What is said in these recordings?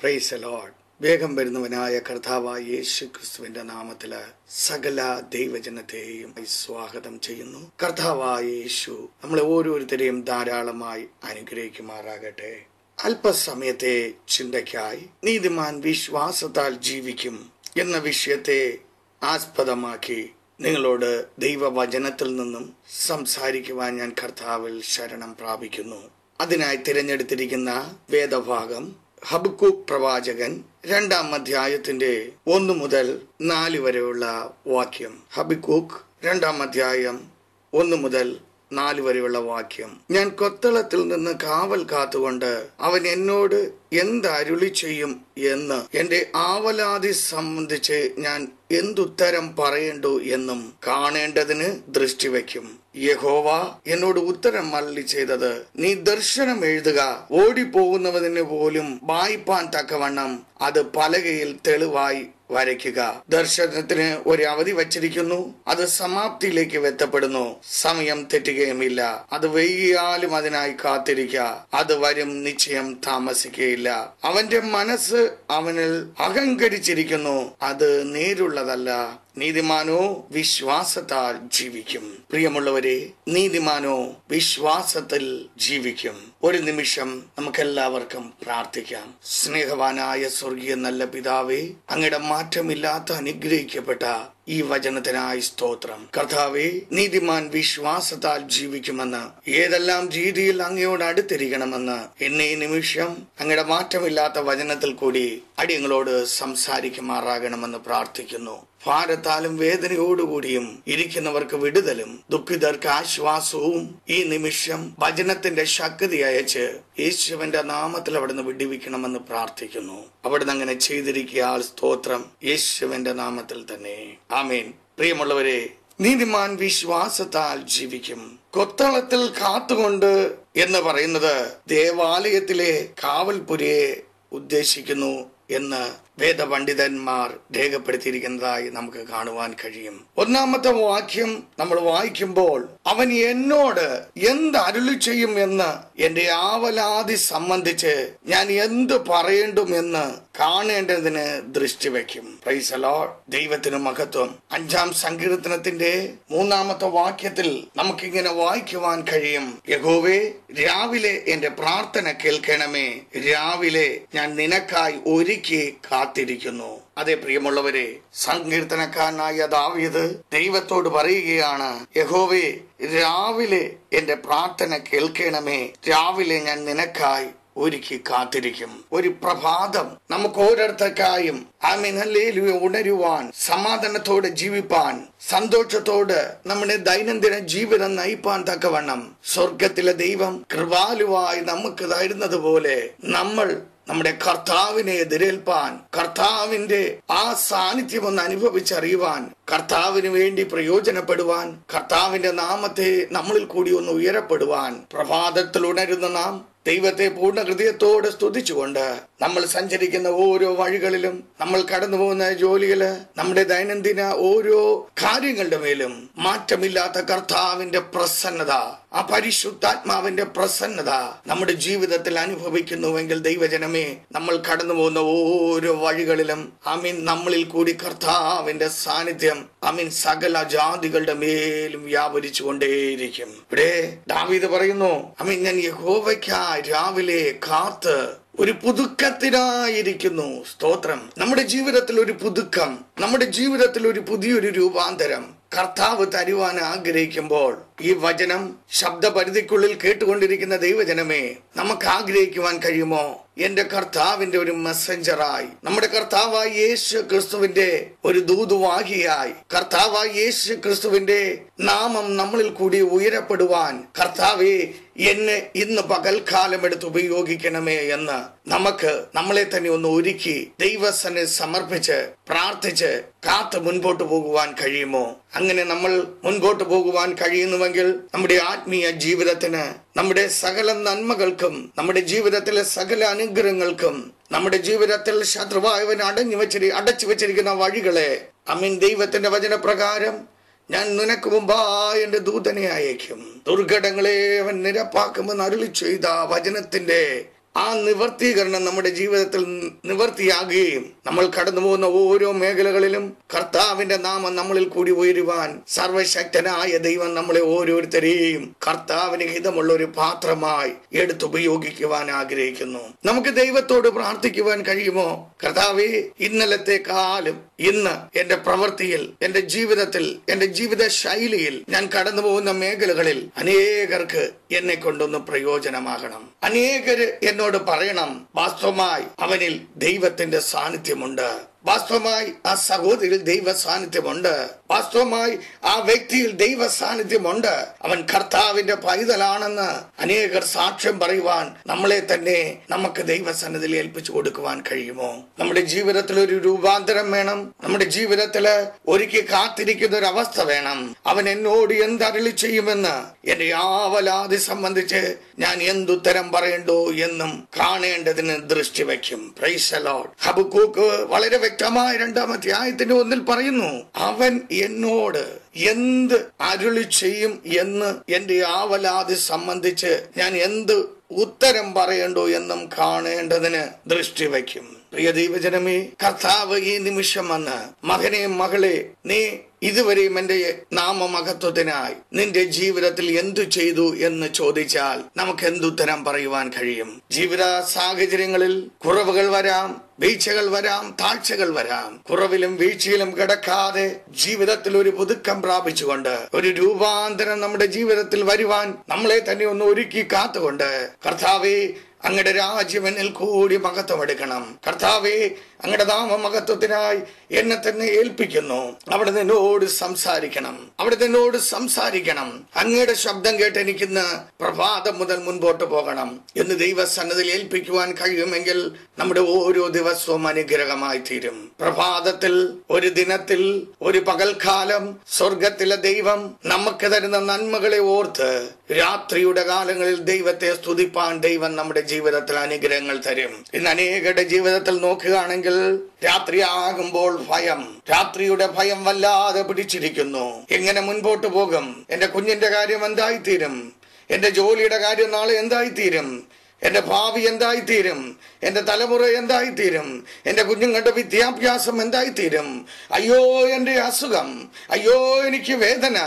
Price the Lord. വേഗം വരുന്നവനായ കർത്താവായ യേശു ക്രിസ്തുവിന്റെ നാമത്തില് സകല ദൈവജനത്തെയും സ്വാഗതം ചെയ്യുന്നു. കർത്താവായ യേശു നമ്മളെ ഓരോരുത്തരെയും ധാരാളമായി അനുഗ്രഹിക്കുമാറാകട്ടെ. അല്പസമയത്തെ ചിന്തയ്ക്കായി നീതിമാൻ വിശ്വാസത്താൽ ജീവിക്കും എന്ന വിഷയത്തെ ആസ്പദമാക്കി നിങ്ങളോട് ദൈവവചനത്തിൽ നിന്നും സംസാരിക്കുവാൻ ഞാൻ കർത്താവിൽ ശരണം പ്രാപിക്കുന്നു. അതിനായി തിരഞ്ഞെടുത്തിരിക്കുന്ന വേദഭാഗം ഹബക്കൂക്ക് പ്രവാചകൻ 2-ാം അധ്യായത്തിന്റെ 1 മുതൽ 4 വരെയുള്ള വാക്യം. ഹബക്കൂക്ക് 2-ാം അധ്യായം 1 മുതൽ 4 വരെയുള്ള വാക്യം. ഞാൻ കൊത്തളത്തിൽ നിന്ന് കാവൽ കാത്തുകൊണ്ട് അവൻ എന്നോട് എന്തരുളി ചെയ്യും എന്ന് എന്റെ ആവലാതി സംബന്ധിച്ച് ഞാൻ എന്തുത്തരം പറയേണ്ടു എന്നും കാണേണ്ടതിന് ദൃഷ്ടിവെക്കും. യഹോവ എന്നോട് ഉത്തരം അരുളി ചെയ്തത്, നീ ദർശനം എഴുതുക, ഓടിപ്പോകുന്നവന് പോലും വായിപ്പാൻ തക്കവണ്ണം അത് പലകയിൽ തെളിവായി വരയ്ക്കുക. ദർശനത്തിന് ഒരു അവധി വച്ചിരിക്കുന്നു, അത് സമാപ്തിയിലേക്ക് എത്തപ്പെടുന്നു. സമയം തെറ്റുകയുമില്ല. അത് വൈകിയാലും അതിനായി കാത്തിരിക്കുക, അത് വരും, നിശ്ചയം താമസിക്കുകയില്ല. അവന്റെ മനസ്സ് അവനിൽ അഹങ്കരിച്ചിരിക്കുന്നു, അത് നേരുള്ളതല്ല. നീതിമാനോ വിശ്വാസത്താൽ ജീവിക്കും. പ്രിയമുള്ളവരെ, നീതിമാനോ വിശ്വാസത്തിൽ ജീവിക്കും. ഒരു നിമിഷം നമുക്കെല്ലാവർക്കും പ്രാർത്ഥിക്കാം. സ്നേഹവാനായ സ്വർഗീയ നല്ല പിതാവേ, അങ്ങയുടെ മാറ്റമില്ലാത്ത അനുഗ്രഹിക്കപ്പെട്ട ഈ വചനത്തിനായി സ്തോത്രം. കർത്താവേ, നീതിമാൻ വിശ്വാസത്താൽ ജീവിക്കുമെന്ന്, ഏതെല്ലാം രീതിയിൽ അങ്ങയോട് അടുത്തിരിക്കണമെന്ന് എന്നെ ഈ നിമിഷം അങ്ങയുടെ മാറ്റമില്ലാത്ത വചനത്തിൽ കൂടി അടിയങ്ങളോട് സംസാരിക്കുമാറാകണമെന്ന് പ്രാർത്ഥിക്കുന്നു. ഭാരത്താലും വേദനയോടുകൂടിയും ഇരിക്കുന്നവർക്ക് വിടുതലും ദുഃഖിതർക്ക് ആശ്വാസവും ഈ നിമിഷം വചനത്തിന്റെ ശക്തി അയച്ച് യേശുവിന്റെ നാമത്തിൽ അവിടുന്ന് വിടുവിക്കണമെന്ന് പ്രാർത്ഥിക്കുന്നു. അവിടുന്ന് അങ്ങനെ ചെയ്തിരിക്കുക. സ്തോത്രം, യേശുവിന്റെ നാമത്തിൽ തന്നെ, ആമേൻ. പ്രിയമുള്ളവരെ, നീതിമാൻ വിശ്വാസത്താൽ ജീവിക്കും. കൊത്തളത്തിൽ കാത്തുകൊണ്ട് എന്ന് പറയുന്നത് ദേവാലയത്തിലെ കാവൽപുരയെ ഉദ്ദേശിക്കുന്നു എന്ന് വേദപണ്ഡിതന്മാർ രേഖപ്പെടുത്തിയിരിക്കുന്നതായി നമുക്ക് കാണുവാൻ കഴിയും. 1-ാമത്തെ വാക്യം നമ്മൾ വായിക്കുമ്പോൾ, അവൻ എന്നോട് എന്തരുളി ചെയ്യും എന്ന് എന്റെ ആവലാതി സംബന്ധിച്ച് ഞാൻ എന്ത് പറയേണ്ടുമെന്ന് കാണേണ്ടതിന് ദൃഷ്ടിവെക്കും. Praise the Lord. ദൈവത്തിന് മഹത്വം. 5-ാം സങ്കീർത്തനത്തിന്റെ 3-ാമത്തെ വാക്യത്തിൽ നമുക്കിങ്ങനെ വായിക്കുവാൻ കഴിയും, യഹോവേ, രാവിലെ എന്റെ പ്രാർത്ഥന കേൾക്കണമേ, രാവിലെ ഞാൻ നിനക്കായി ഒരുക്കി കാത്തിരിക്കുന്നു. അതെ പ്രിയമുള്ളവരെ, സങ്കീർത്തനക്കാരനായ ദാവീദ് ദൈവത്തോട് പറയുകയാണ്, യഹോവേ, രാവിലെ എന്റെ പ്രാർത്ഥന കേൾക്കണമേ, രാവിലെ ഞാൻ നിനക്കായി ഒരുക്കി കാത്തിരിക്കും. ഒരു പ്രഭാതം നമുക്ക് ഓരോരുത്തർക്കായും ഹല്ലേലൂയ ഉണരുവാൻ, സമാധാനത്തോടെ ജീവിപ്പാൻ, സന്തോഷത്തോട് നമ്മുടെ ദൈനംദിന ജീവിതം നയിപ്പാൻ തക്കവണ്ണം സ്വർഗത്തിലെ ദൈവം കൃപാലുവായി നമുക്ക് തരുന്നത് പോലെ നമ്മൾ നമ്മുടെ കർത്താവിനെ എതിരേൽപ്പാൻ, കർത്താവിന്റെ ആ സാന്നിധ്യം ഒന്ന് അനുഭവിച്ചറിയുവാൻ, കർത്താവിന് വേണ്ടി പ്രയോജനപ്പെടുവാൻ, കർത്താവിന്റെ നാമത്തെ നമ്മളിൽ കൂടി ഒന്ന് ഉയരപ്പെടുവാൻ പ്രഭാതത്തിൽ ഉണരുന്ന നാം ദൈവത്തെ പൂർണ്ണ ഹൃദയത്തോടെ സ്തുതിച്ചുകൊണ്ട് നമ്മൾ സഞ്ചരിക്കുന്ന ഓരോ വഴികളിലും, നമ്മൾ കടന്നു പോകുന്ന ജോലികള്, നമ്മുടെ ദൈനംദിന ഓരോ കാര്യങ്ങളുടെ മേലും മാറ്റമില്ലാത്ത കർത്താവിന്റെ പ്രസന്നത, ആ പരിശുദ്ധാത്മാവിന്റെ പ്രസന്നത നമ്മുടെ ജീവിതത്തിൽ അനുഭവിക്കുന്നുവെങ്കിൽ ദൈവജനമേ, നമ്മൾ കടന്നു പോകുന്ന ഓരോ വഴികളിലും നമ്മളിൽ കൂടി കർത്താവിന്റെ സാന്നിധ്യം സകല ജാതികളുടെ മേലും വ്യാപരിച്ചു കൊണ്ടേയിരിക്കും. ഇവിടെ ദാവീദ് പറയുന്നു, ഞാൻ യഹോവയ്ക്കായി രാവിലെ കാത്ത് ഒരു പുതുക്കത്തിനായിരിക്കുന്നു. സ്തോത്രം. നമ്മുടെ ജീവിതത്തിൽ ഒരു പുതുക്കം, നമ്മുടെ ജീവിതത്തിൽ ഒരു പുതിയൊരു രൂപാന്തരം കർത്താവ് തരുവാൻ ആഗ്രഹിക്കുമ്പോൾ, ഈ വചനം ശബ്ദപരിധിക്കുള്ളിൽ കേട്ടുകൊണ്ടിരിക്കുന്ന ദൈവജനമേ, നമുക്ക് ആഗ്രഹിക്കുവാൻ കഴിയുമോ? എന്റെ കർത്താവിന്റെ ഒരു മെസ്സഞ്ചറായി, നമ്മുടെ കർത്താവായ യേശു ക്രിസ്തുവിന്റെ ഒരു ദൂതുവാഹിയായി, കർത്താവായ യേശു ക്രിസ്തുവിന്റെ നാമം നമ്മളിൽ കൂടി ഉയരപ്പെടുവാൻ, കർത്താവേ, എന്നെ ഇന്ന് പകൽക്കാലം എടുത്ത് ഉപയോഗിക്കണമേ എന്ന് നമുക്ക് നമ്മളെ തന്നെ ഒന്ന് ഒരുക്കി ദൈവസന്നെ സമർപ്പിച്ച് പ്രാർത്ഥിച്ച് കാത്ത് മുൻപോട്ട് പോകുവാൻ കഴിയുമോ? അങ്ങനെ നമ്മൾ മുൻപോട്ട് പോകുവാൻ കഴിയുന്നുവെങ്കിൽ നമ്മുടെ ആത്മീയ ജീവിതത്തിന്, നമ്മുടെ സകല നന്മകൾക്കും, നമ്മുടെ ജീവിതത്തിലെ സകല അനുഗ്രഹങ്ങൾക്കും, നമ്മുടെ ജീവിതത്തിൽ ശത്രുവായവൻ അടച്ചു വെച്ചിരിക്കുന്ന വഴികളെ ദൈവത്തിന്റെ വചനപ്രകാരം ഞാൻ നിനക്ക് മുമ്പായി എന്റെ ദൂതനെ അയക്കും, ദുർഘടങ്ങളെ അവൻ നിരപ്പാക്കുമെന്ന് അരുളി ചെയ്ത വചനത്തിന്റെ ആ നിവർത്തീകരണം നമ്മുടെ ജീവിതത്തിൽ നിവർത്തിയാകുകയും നമ്മൾ കടന്നു പോകുന്ന ഓരോ മേഖലകളിലും കർത്താവിന്റെ നാമം നമ്മളിൽ കൂടി ഉയരുവാൻ സർവശക്തനായ ദൈവം നമ്മളെ ഓരോരുത്തരെയും കർത്താവിന് ഹിതമുള്ള ഒരു പാത്രമായി എടുത്തുപയോഗിക്കുവാൻ ആഗ്രഹിക്കുന്നു. നമുക്ക് ദൈവത്തോട് പ്രാർത്ഥിക്കുവാൻ കഴിയുമോ? കർത്താവേ, ഇന്നലത്തെക്കാളും ഇന്ന് എന്റെ പ്രവൃത്തിയിൽ, എന്റെ ജീവിതത്തിൽ, എന്റെ ജീവിത ശൈലിയിൽ ഞാൻ കടന്നു പോകുന്ന മേഖലകളിൽ അനേകർക്ക് എന്നെ കൊണ്ടൊന്ന് പ്രയോജനമാകണം. അനേകര് എന്നോട് പറയണം, വാസ്തവമായി അവനിൽ ദൈവത്തിന്റെ സാന്നിധ്യമുണ്ട്, വാസ്തവമായി ആ സഹോദരിയിൽ ദൈവ സാന്നിധ്യമുണ്ട്, വാസ്തവമായി ആ വ്യക്തിയിൽ ദൈവ സാന്നിധ്യമുണ്ട്, അവൻ കർത്താവിന്റെ പൈതലാണെന്ന് അനേകർ സാക്ഷ്യം പറയുവാൻ നമ്മളെ തന്നെ നമുക്ക് ദൈവസന്നിധിയിൽ ഏൽപ്പിച്ചു കൊടുക്കുവാൻ കഴിയുമോ? നമ്മുടെ ജീവിതത്തിൽ ഒരു രൂപാന്തരം വേണം. നമ്മുടെ ജീവിതത്തില് ഒരുക്കി കാത്തിരിക്കുന്ന ഒരു അവസ്ഥ വേണം. അവൻ എന്നോട് എന്തരുളി ചെയ്യുമെന്ന് എന്റെ ആവലാതി സംബന്ധിച്ച് ഞാൻ എന്തുത്തരം പറയണ്ടോ എന്നും കാണേണ്ടതിന് ദൃഷ്ടി വയ്ക്കും. Price the Lord. ഹബക്കൂക്ക് വളരെ വ്യക്തമായ 2-ാം അധ്യായത്തിന്റെ 1 പറയുന്നു, അവൻ എന്നോട് എന്ത് അരുളി ചെയ്യും എന്ന് എന്റെ ആവലാതി സംബന്ധിച്ച് ഞാൻ എന്ത് ഉത്തരം പറയണ്ടോ എന്നും കാണേണ്ടതിന് ദൃഷ്ടി വയ്ക്കും. പ്രിയ ദൈവജനമേ, കർത്താവ് ഈ നിമിഷം വന്ന്, മകനെ, മകളെ, നീ ഇതുവരെയും എന്റെ നാമമഹത്വത്തിനായി നിന്റെ ജീവിതത്തിൽ എന്തു ചെയ്തു എന്ന് ചോദിച്ചാൽ നമുക്ക് എന്തുത്തരം പറയുവാൻ കഴിയും? ജീവിത സാഹചര്യങ്ങളിൽ കുറവുകൾ വരാം, വീഴ്ചകൾ വരാം, താഴ്ചകൾ വരാം. കുറവിലും വീഴ്ചയിലും കിടക്കാതെ ജീവിതത്തിൽ ഒരു പുതുക്കം പ്രാപിച്ചുകൊണ്ട് ഒരു രൂപാന്തരം നമ്മുടെ ജീവിതത്തിൽ വരുവാൻ നമ്മളെ തന്നെ ഒന്ന് ഒരുക്കി കാത്തുകൊണ്ട്, കർത്താവേ, അങ്ങയുടെ രാജ്യം എന്നിൽ കൂടി മഹത്വം എടുക്കണം. കർത്താവേ, അങ്ങയുടെ നാമമഹത്വത്തിനായി എന്നെ തന്നെ ഏൽപ്പിക്കുന്നു. അവിടെ നിന്നോട് സംസാരിക്കണം, അവിടെ നിന്നോട് സംസാരിക്കണം. അങ്ങയുടെ ശബ്ദം കേട്ട് എനിക്കിന്ന് പ്രഭാതം മുതൽ മുൻപോട്ട് പോകണം എന്ന് ദൈവസന്നിധിയിൽ ഏൽപ്പിക്കുവാൻ കഴിയുമെങ്കിൽ നമ്മുടെ ഓരോ ദിവസവും അനുഗ്രഹമായി തീരും. പ്രഭാതത്തിൽ, ഒരു ദിനത്തിൽ, ഒരു പകൽക്കാലം സ്വർഗത്തിലെ ദൈവം നമുക്ക് തരുന്ന നന്മകളെ ഓർത്ത് രാത്രിയുടെ കാലങ്ങളിൽ ദൈവത്തെ സ്തുതിപ്പാൻ ദൈവം നമ്മുടെ ജീവിതത്തിൽ അനുഗ്രഹങ്ങൾ തരും. ഇന്ന് അനേകരുടെ ജീവിതത്തിൽ നോക്കുകയാണെങ്കിൽ രാത്രിയാകുമ്പോൾ ഭയം, രാത്രിയുടെ ഭയം വല്ലാതെ പിടിച്ചിരിക്കുന്നു. എങ്ങനെ മുൻപോട്ട് പോകും? എന്റെ കുഞ്ഞിന്റെ കാര്യം എന്തായിത്തീരും? എന്റെ ജോലിയുടെ കാര്യം നാളെ എന്തായിത്തീരും? എന്റെ ഭാവി എന്തായിത്തീരും? എന്റെ തലമുറ എന്തായിത്തീരും? എന്റെ കുഞ്ഞുങ്ങളുടെ വിദ്യാഭ്യാസം എന്തായിത്തീരും? അയ്യോ, എന്റെ അസുഖം, അയ്യോ, എനിക്ക് വേദന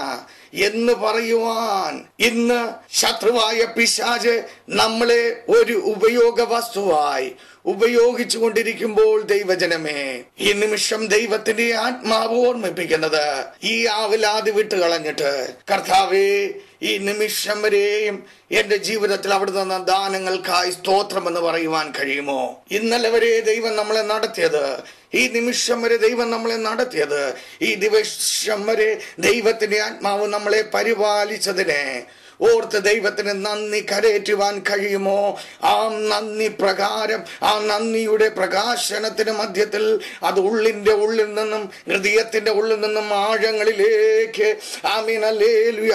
എന്ന് പറയുവാൻ ഇന്ന് ശത്രുവായ പിശാച് നമ്മളെ ഒരു ഉപയോഗ വസ്തുവായി ഉപയോഗിച്ചു കൊണ്ടിരിക്കുമ്പോൾ, ദൈവജനമേ, ഈ നിമിഷം ദൈവത്തിന്റെ ആത്മാവ് ഓർമ്മിപ്പിക്കുന്നത്, ഈ ആവലാതി വിട്ടുകളഞ്ഞിട്ട്, കർത്താവേ, ഈ നിമിഷം വരെയും എന്റെ ജീവിതത്തിൽ അവിടെ തന്ന ദാനങ്ങൾക്കായി സ്തോത്രം എന്ന് പറയുവാൻ കഴിയുമോ? ഇന്നലെ വരെ ദൈവം നമ്മളെ നടത്തിയത്, ഈ നിമിഷം വരെ ദൈവം നമ്മളെ നടത്തിയത്, ഈ ദിവസം വരെ ദൈവത്തിന്റെ ആത്മാവ് നമ്മളെ പരിപാലിച്ചതിനെ ഓർത്ത് ദൈവത്തിന് നന്ദി കരയേറ്റുവാൻ കഴിയുമോ? ആ നന്ദി പ്രകാരം, ആ നന്ദിയുടെ പ്രകാശനത്തിന് മധ്യത്തിൽ അത് ഉള്ളിന്റെ ഉള്ളിൽ നിന്നും, ഹൃദയത്തിന്റെ ഉള്ളിൽ നിന്നും ആഴങ്ങളിലേക്ക്,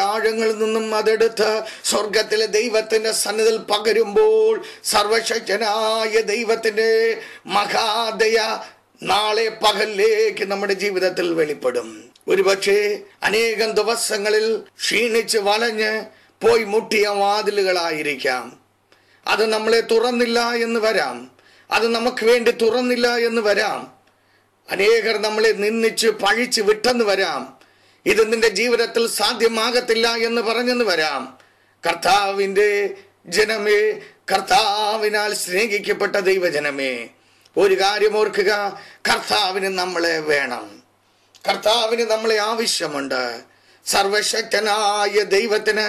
ആഴങ്ങളിൽ നിന്നും അതെടുത്ത് സ്വർഗത്തിലെ ദൈവത്തിന്റെ സന്നിധിയിൽ പകരുമ്പോൾ സർവശക്തനായ ദൈവത്തിന്റെ മഹാദയ നാളെ പകലിലേക്ക് നമ്മുടെ ജീവിതത്തിൽ വെളിപ്പെടും. ഒരുപക്ഷെ അനേകം ദിവസങ്ങളിൽ ക്ഷീണിച്ച് വലഞ്ഞ് പോയി മുട്ടിയ വാതിലുകളായിരിക്കാം. അത് നമ്മളെ തുറന്നില്ല എന്ന് വരാം, അത് നമുക്ക് വേണ്ടി തുറന്നില്ല എന്ന് വരാം. അനേകർ നമ്മളെ നിന്ദിച്ച് പഴിച്ച് വിട്ടെന്ന് വരാം. ഇത് നിന്റെ ജീവിതത്തിൽ സാധ്യമാകത്തില്ല എന്ന് പറഞ്ഞെന്ന് വരാം. കർത്താവിന്റെ ജനമേ, കർത്താവിനാൽ സ്നേഹിക്കപ്പെട്ട ദൈവജനമേ, ഒരു കാര്യം ഓർക്കുക, കർത്താവിന് നമ്മളെ വേണം, കർത്താവിന് നമ്മളെ ആവശ്യമുണ്ട്. സർവശക്തനായ ദൈവത്തിന്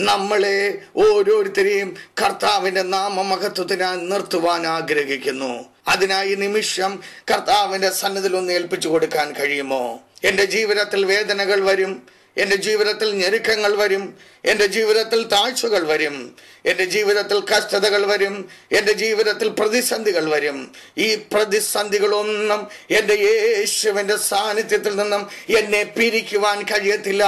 നമ്മളെ ഓരോരുത്തരെയും കർത്താവിന്റെ നാമമഹത്വത്തിനായി നിർത്തുവാൻ ആഗ്രഹിക്കുന്നു. അതിനായി നിമിഷം കർത്താവിന്റെ സന്നിധിയിൽ ഒന്ന് ഏൽപ്പിച്ചു കൊടുക്കാൻ കഴിയുമോ? എന്റെ ജീവിതത്തിൽ വേദനകൾ വരും, എന്റെ ജീവിതത്തിൽ ഞെരുക്കങ്ങൾ വരും, എന്റെ ജീവിതത്തിൽ താഴ്ചകൾ വരും, എന്റെ ജീവിതത്തിൽ കഷ്ടതകൾ വരും, എന്റെ ജീവിതത്തിൽ പ്രതിസന്ധികൾ വരും. ഈ പ്രതിസന്ധികളൊന്നും എന്റെ യേശുവിന്റെ സാന്നിധ്യത്തിൽ നിന്നും എന്നെ പിരിക്കുവാൻ കഴിയത്തില്ല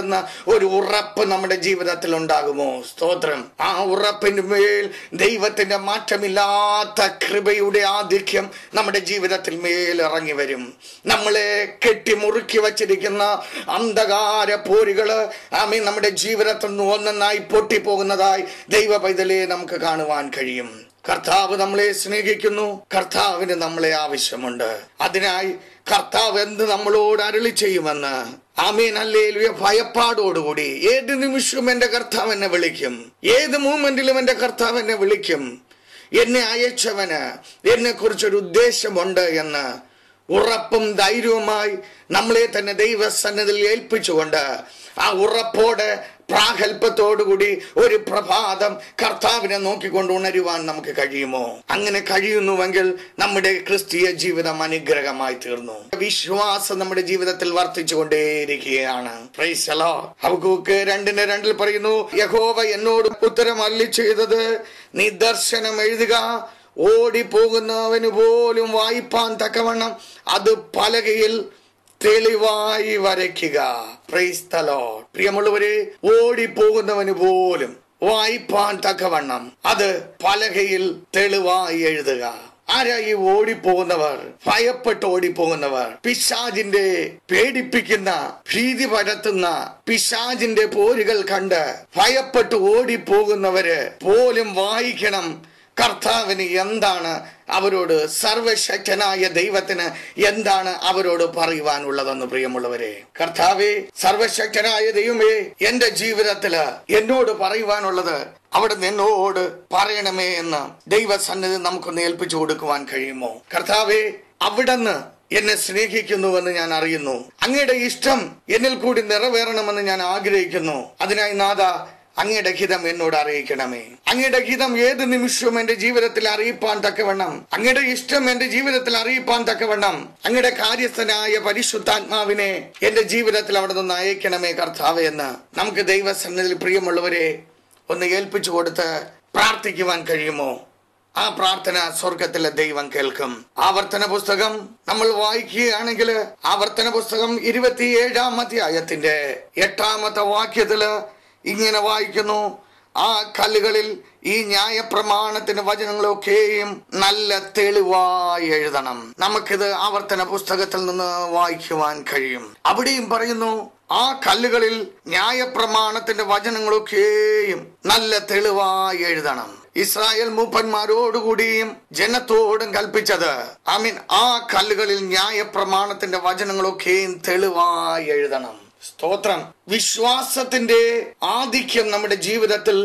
എന്ന ഒരു ഉറപ്പ് നമ്മുടെ ജീവിതത്തിൽ ഉണ്ടാകുമോ? സ്തോത്രം. ആ ഉറപ്പിന് മേൽ ദൈവത്തിന്റെ മാറ്റമില്ലാത്ത കൃപയുടെ ആധിക്യം നമ്മുടെ ജീവിതത്തിൽ മേൽ ഇറങ്ങി വരും. നമ്മളെ കെട്ടിമുറുക്കി വച്ചിരിക്കുന്ന അന്ധകാര പോരുകള് നമ്മുടെ ജീവിതത്തിൽ നിന്ന് ഒന്നൊന്നായി പൊട്ടിപ്പോകുന്നതായി ദൈവ പൈതലെ നമുക്ക് കാണുവാൻ കഴിയും. കർത്താവ് നമ്മളെ സ്നേഹിക്കുന്നു. കർത്താവിന് നമ്മളെ ആവശ്യമുണ്ട്. അതിനായി കർത്താവ് എന്ത് നമ്മളോട് അരുളി ചെയ്യുമെന്ന് ആമേൻ ഹല്ലേലൂയ ഭയപ്പാടോടുകൂടി ഏത് നിമിഷവും എന്റെ കർത്താവ് എന്നെ വിളിക്കും. ഏത് മൂമെന്റിലും എന്റെ കർത്താവ് എന്നെ വിളിക്കും. എന്നെ അയച്ചവന് എന്നെ കുറിച്ചൊരു ഉദ്ദേശമുണ്ട് എന്ന് ഉറപ്പും ധൈര്യവുമായി നമ്മളെ തന്നെ ദൈവസന്നിധിയിൽ ഏൽപ്പിച്ചുകൊണ്ട് ആ ഉറപ്പോടെ പ്രാഗൽഭ്യത്തോടുകൂടി ഒരു പ്രഭാതം കർത്താവിനെ നോക്കിക്കൊണ്ട് ഉണരുവാൻ നമുക്ക് കഴിയുമോ? അങ്ങനെ കഴിയുന്നുവെങ്കിൽ നമ്മുടെ ക്രിസ്തീയ ജീവിതം അനുഗ്രഹമായി തീർന്നു. വിശ്വാസം നമ്മുടെ ജീവിതത്തിൽ വർദ്ധിച്ചു കൊണ്ടേയിരിക്കുകയാണ്. Praise the Lord. ഹബക്കൂക്ക് 2:2 പറയുന്നു, യഹോവ എന്നോട് ഉത്തരം അരുളി ചെയ്തത്, നീ ദർശനം എഴുതുക, ഓടിപ്പോകുന്നവന് പോലും വായിപ്പാൻ തക്കവണ്ണം അത് പലകയിൽ തെളിവായി വരയ്ക്കുക. Price the Lord. പ്രിയമുള്ളവരെ, ഓടിപ്പോകുന്നവന് പോലും വായിപ്പാൻ തക്കവണ്ണം അത് പലകയിൽ തെളിവായി എഴുതുക. ആരാ ഈ ഓടിപ്പോകുന്നവർ? ഭയപ്പെട്ട് ഓടിപ്പോകുന്നവർ, പിശാചിന്റെ പേടിപ്പിക്കുന്ന, ഭീതി പരത്തുന്ന പിശാചിന്റെ പോരുകൾ കണ്ട് ഭയപ്പെട്ട് ഓടിപ്പോകുന്നവര് പോലും വായിക്കണം കർത്താവിന് എന്താണ് അവരോട്, സർവശക്തനായ ദൈവത്തിന് എന്താണ് അവരോട് പറയുവാനുള്ളതെന്ന്. പ്രിയമുള്ളവരെ, കർത്താവേ, സർവശക്തനായ ദൈവമേ, എന്റെ ജീവിതത്തില് എന്നോട് പറയുവാനുള്ളത് അവിടെ എന്നോട് പറയണമേ എന്ന് ദൈവസന്നിധി നമുക്കൊന്ന് ഏൽപ്പിച്ചു കൊടുക്കുവാൻ കഴിയുമോ? കർത്താവേ, അവിടുന്ന് എന്നെ സ്നേഹിക്കുന്നുവെന്ന് ഞാൻ അറിയുന്നു. അങ്ങയുടെ ഇഷ്ടം എന്നിൽ കൂടി നിറവേറണമെന്ന് ഞാൻ ആഗ്രഹിക്കുന്നു. അതിനായി നാഥ, അങ്ങയുടെ ഹിതം എന്നോട് അറിയിക്കണമേ. അങ്ങയുടെ ഹിതം ഏത് നിമിഷവും എന്റെ ജീവിതത്തിൽ അറിയിപ്പാൻ തക്കവണ്ണം, അങ്ങയുടെ ഇഷ്ടം എന്റെ ജീവിതത്തിൽ അറിയിപ്പാൻ തക്കവണ്ണം അങ്ങയുടെ കാര്യസ്ഥനായ പരിശുദ്ധാത്മാവിനെ എന്റെ ജീവിതത്തിൽ അവിടെ നിന്ന് അയക്കണമേ കർത്താവേ എന്ന് നമുക്ക് ദൈവസന്നിധിയിൽ പ്രിയമുള്ളവരെ ഒന്ന് ഏൽപ്പിച്ചു കൊടുത്ത് പ്രാർത്ഥിക്കുവാൻ കഴിയുമോ? ആ പ്രാർത്ഥന സ്വർഗത്തിലെ ദൈവം കേൾക്കും. ആവർത്തന പുസ്തകം നമ്മൾ വായിക്കുകയാണെങ്കിൽ ആവർത്തന പുസ്തകം 27-ാം അധ്യായത്തിന്റെ 8-ാമത്തെ വാക്യത്തില് ഇങ്ങനെ വായിക്കുന്നു, ആ കല്ലുകളിൽ ഈ ന്യായപ്രമാണത്തിന്റെ വചനങ്ങളൊക്കെയും നല്ല തെളിവായി എഴുതണം. നമുക്കിത് ആവർത്തന പുസ്തകത്തിൽ നിന്ന് വായിക്കുവാൻ കഴിയും. അവിടെയും പറയുന്നു, ആ കല്ലുകളിൽ ന്യായപ്രമാണത്തിന്റെ വചനങ്ങളൊക്കെയും നല്ല തെളിവായി എഴുതണം. ഇസ്രായേൽ മൂപ്പന്മാരോടുകൂടിയും ജനത്തോടും കൽപ്പിച്ചത്, ആമീൻ, ആ കല്ലുകളിൽ ന്യായപ്രമാണത്തിന്റെ വചനങ്ങളൊക്കെയും തെളിവായി എഴുതണം. സ്തോത്രം. വിശ്വാസത്തിന്റെ ആധിക്യം നമ്മുടെ ജീവിതത്തിൽ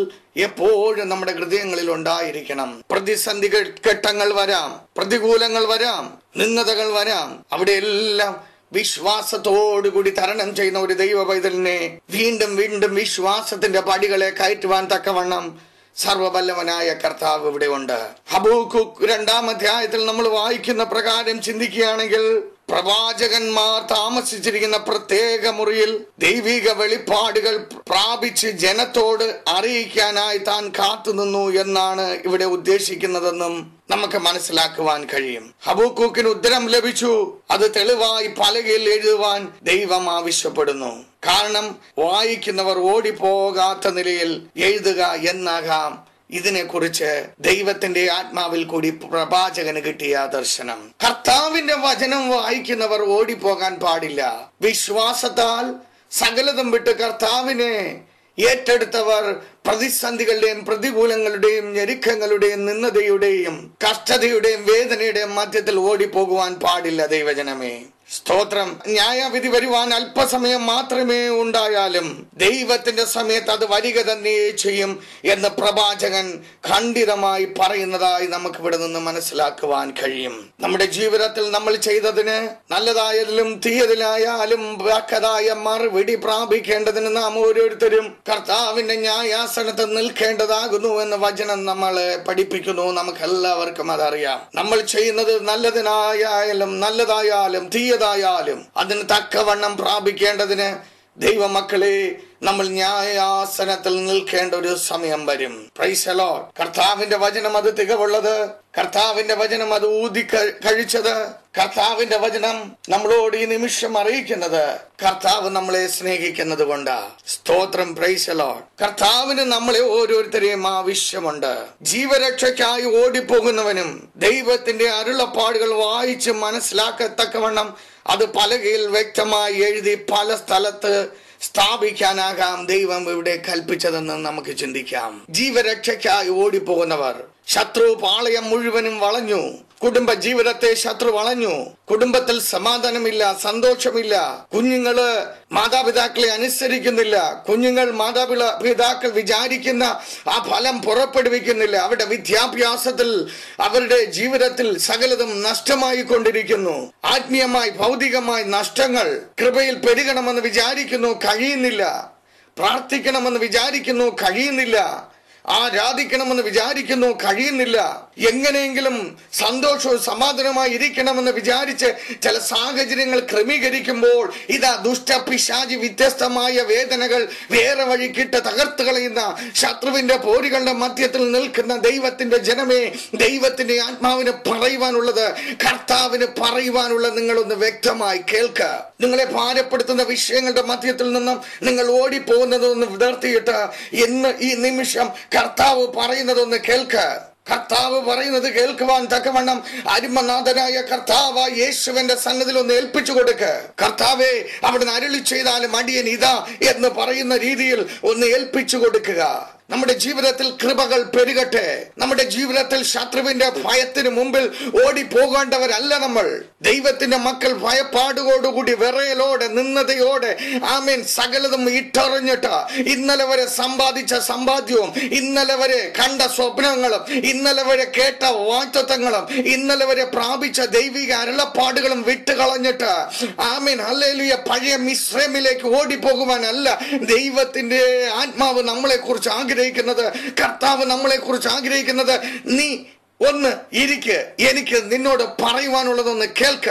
എപ്പോഴും നമ്മുടെ ഹൃദയങ്ങളിൽ ഉണ്ടായിരിക്കണം. പ്രതിസന്ധി ഘട്ടങ്ങൾ വരാം, പ്രതികൂലങ്ങൾ വരാം, നിന്ദതകൾ വരാം. അവിടെയെല്ലാം വിശ്വാസത്തോടുകൂടി തരണം ചെയ്യുന്ന ഒരു ദൈവ പൈതലിനെ വീണ്ടും വീണ്ടും വിശ്വാസത്തിന്റെ പടികളെ കയറ്റുവാൻ തക്കവണ്ണം സർവബലവനായ കർത്താവ് ഇവിടെ ഉണ്ട്. ഹബക്കൂക്ക് 2-ാം അധ്യായത്തിൽ നമ്മൾ വായിക്കുന്ന പ്രകാരം ചിന്തിക്കുകയാണെങ്കിൽ, പ്രവാചകന്മാർ താമസിച്ചിരിക്കുന്ന പ്രത്യേക മുറിയിൽ ദൈവിക വെളിപ്പാടുകൾ പ്രാപിച്ച് ജനത്തോട് അറിയിക്കാനായി താൻ കാത്തുനിന്നു എന്നാണ് ഇവിടെ ഉദ്ദേശിക്കുന്നതെന്നും നമുക്ക് മനസ്സിലാക്കുവാൻ കഴിയും. ഹബക്കൂക്കിന് ഉത്തരം ലഭിച്ചു. അത് തെളിവായി പലകയിൽ എഴുതുവാൻ ദൈവം ആവശ്യപ്പെടുന്നു. കാരണം വായിക്കുന്നവർ ഓടിപ്പോകാത്ത നിലയിൽ എഴുതുക എന്നാകാം ഇതിനെക്കുറിച്ച് ദൈവത്തിന്റെ ആത്മാവിൽ കൂടി പ്രവാചകന് കിട്ടിയ ദർശനം. കർത്താവിന്റെ വചനം വായിക്കുന്നവർ ഓടിപ്പോകാൻ പാടില്ല. വിശ്വാസത്താൽ സകലതും വിട്ട് കർത്താവിനെ ഏറ്റെടുത്തവർ പ്രതിസന്ധികളുടെയും പ്രതികൂലങ്ങളുടെയും ഞെരുക്കങ്ങളുടെയും നിന്ദതയുടെയും കഷ്ടതയുടെയും വേദനയുടെയും മധ്യത്തിൽ ഓടിപ്പോകുവാൻ പാടില്ല. ദൈവജനമേ, സ്തോത്രം. ന്യായവിധി വരുവാൻ അല്പസമയം മാത്രമേ ഉണ്ടായാലും ദൈവത്തിന്റെ സമയത്ത് അത് വരിക തന്നെ ചെയ്യും എന്ന് പ്രവാചകൻ ഖണ്ഡിതമായി പറയുന്നതായി നമുക്ക് ഇവിടെ നിന്ന് മനസ്സിലാക്കുവാൻ കഴിയും. നമ്മുടെ ജീവിതത്തിൽ നമ്മൾ ചെയ്തതിന്, നല്ലതായതിലും തീയതിലായാലും വ്യക്തമായ മറുപടി പ്രാപിക്കേണ്ടതിന് നാം ഓരോരുത്തരും കർത്താവിന്റെ ന്യായാസനത്തിൽ നിൽക്കേണ്ടതാകുന്നു എന്ന് വചനം നമ്മളെ പഠിപ്പിക്കുന്നു. നമുക്ക് എല്ലാവർക്കും അതറിയാം. നമ്മൾ ചെയ്യുന്നത് നല്ലതിനായാലും നല്ലതായാലും തീയതായാലും അതിന് തക്കവണ്ണം പ്രാപിക്കേണ്ടതിന് ദൈവമക്കളെ നമ്മൾ ന്യായാസനത്തിൽ നിൽക്കേണ്ട ഒരു സമയം വരും. Price the Lord. കർത്താവിന്റെ വചനം അത് തികവുള്ളത്, കർത്താവിന്റെ വചനം അത് ഊതി കഴിച്ചത്, കർത്താവിന്റെ വചനം നമ്മളോട് ഈ നിമിഷം അറിയിക്കുന്നത് കർത്താവ് നമ്മളെ സ്നേഹിക്കുന്നത് കൊണ്ടാ. സ്തോത്രം. Price the Lord. കർത്താവിന് നമ്മളെ ഓരോരുത്തരെയും ആവശ്യമുണ്ട്. ജീവരക്ഷയ്ക്കായി ഓടിപ്പോകുന്നവനും ദൈവത്തിന്റെ അരുളപ്പാടുകൾ വായിച്ച് മനസ്സിലാക്കത്തക്കവണ്ണം അത് പലകയിൽ വ്യക്തമായി എഴുതി പല സ്ഥലത്ത് സ്ഥാപിക്കാനാകാം ദൈവം ഇവിടെ കൽപ്പിച്ചതെന്ന് നമുക്ക് ചിന്തിക്കാം. ജീവരക്ഷയ്ക്കായി ഓടിപ്പോകുന്നവർ ശത്രു പാളയം മുഴുവനും വളഞ്ഞു. കുടുംബ ജീവിതത്തെ ശത്രു വളഞ്ഞു. കുടുംബത്തിൽ സമാധാനമില്ല, സന്തോഷമില്ല. കുഞ്ഞുങ്ങള് മാതാപിതാക്കളെ അനുസരിക്കുന്നില്ല. കുഞ്ഞുങ്ങൾ മാതാപിതാക്കൾ വിചാരിക്കുന്ന ആ ഫലം പുറപ്പെടുവിക്കുന്നില്ല. അവരുടെ വിദ്യാഭ്യാസത്തിൽ, അവരുടെ ജീവിതത്തിൽ സകലതും നഷ്ടമായി കൊണ്ടിരിക്കുന്നു. ആത്മീയമായി, ഭൗതികമായി നഷ്ടങ്ങൾ. കൃപയിൽ പെരുകണമെന്ന് വിചാരിക്കുന്നു, കഴിയുന്നില്ല. പ്രാർത്ഥിക്കണമെന്ന് വിചാരിക്കുന്നു, കഴിയുന്നില്ല. ആരാധിക്കണമെന്ന് വിചാരിക്കുന്നു, കഴിയുന്നില്ല. എങ്ങനെയെങ്കിലും സന്തോഷവും സമാധാനമായി ഇരിക്കണമെന്ന് വിചാരിച്ച് ചില സാഹചര്യങ്ങൾ ക്രമീകരിക്കുമ്പോൾ ഇതാ ദുഷ്ടപിശാചി വ്യത്യസ്തമായ വേദനകൾ വേറെ വഴിക്കിട്ട് തകർത്ത് കളയുന്ന ശത്രുവിന്റെ പോരുകളുടെ മധ്യത്തിൽ നിൽക്കുന്ന ദൈവത്തിന്റെ ജനമേ, ദൈവത്തിന്റെ ആത്മാവിന് പറയുവാനുള്ളത്, കർത്താവിന് പറയുവാനുള്ള നിങ്ങളൊന്ന് വ്യക്തമായി കേൾക്ക. നിങ്ങളെ ഭാരപ്പെടുത്തുന്ന വിഷയങ്ങളുടെ മധ്യത്തിൽ നിന്നും നിങ്ങൾ ഓടിപ്പോകുന്നതൊന്ന് വിടർത്തിയിട്ട് ഇന്ന് ഈ നിമിഷം കർത്താവ് പറയുന്നതൊന്ന് കേൾക്ക. കർത്താവ് പറയുന്നത് കേൾക്കുവാൻ തക്കവണ്ണം അരുമനാഥനായ കർത്താവ് യേശുവിന്റെ സന്നിധിയിൽ ഒന്ന് ഏൽപ്പിച്ചു കൊടുക്ക്. കർത്താവെ, അവിടുന്ന് അരുളി ചെയ്താലും അടിയൻ ഇതാ എന്ന് പറയുന്ന രീതിയിൽ ഒന്ന് ഏൽപ്പിച്ചു കൊടുക്കുക. നമ്മുടെ ജീവിതത്തിൽ കൃപകൾ പെരുകട്ടെ. നമ്മുടെ ജീവിതത്തിൽ ശത്രുവിന്റെ ഭയത്തിന് മുമ്പിൽ ഓടിപ്പോകേണ്ടവരല്ല നമ്മൾ. ദൈവത്തിന്റെ മക്കൾ ഭയപ്പാടുകോടുകൂടി, വിറയലോടെ, നിന്നതയോടെ, ആമേൻ, സകലതും ഇട്ടറിഞ്ഞിട്ട് ഇന്നലെ വരെ സമ്പാദിച്ച സമ്പാദ്യവും, ഇന്നലെ വരെ കണ്ട സ്വപ്നങ്ങളും, ഇന്നലെ വരെ കേട്ട വാഗ്ദത്തങ്ങളും, ഇന്നലെ വരെ പ്രാപിച്ച ദൈവിക അരുളപ്പാടുകളും വിട്ടുകളഞ്ഞിട്ട്, ആമേൻ, ഹല്ലേലൂയ, പഴയ മിസ്രൈമിലേക്ക് ഓടിപ്പോകുവാനല്ല ദൈവത്തിന്റെ ആത്മാവ് നമ്മളെ കുറിച്ച് ആഗ്രഹിക്കുന്നത്. കർത്താവ് നമ്മളെ കുറിച്ച് ആഗ്രഹിക്കുന്നത്, നീ ഒന്ന് ഇരിക്ക്, എനിക്ക് നിന്നോട് പറയുവാനുള്ളതൊന്ന് കേൾക്ക.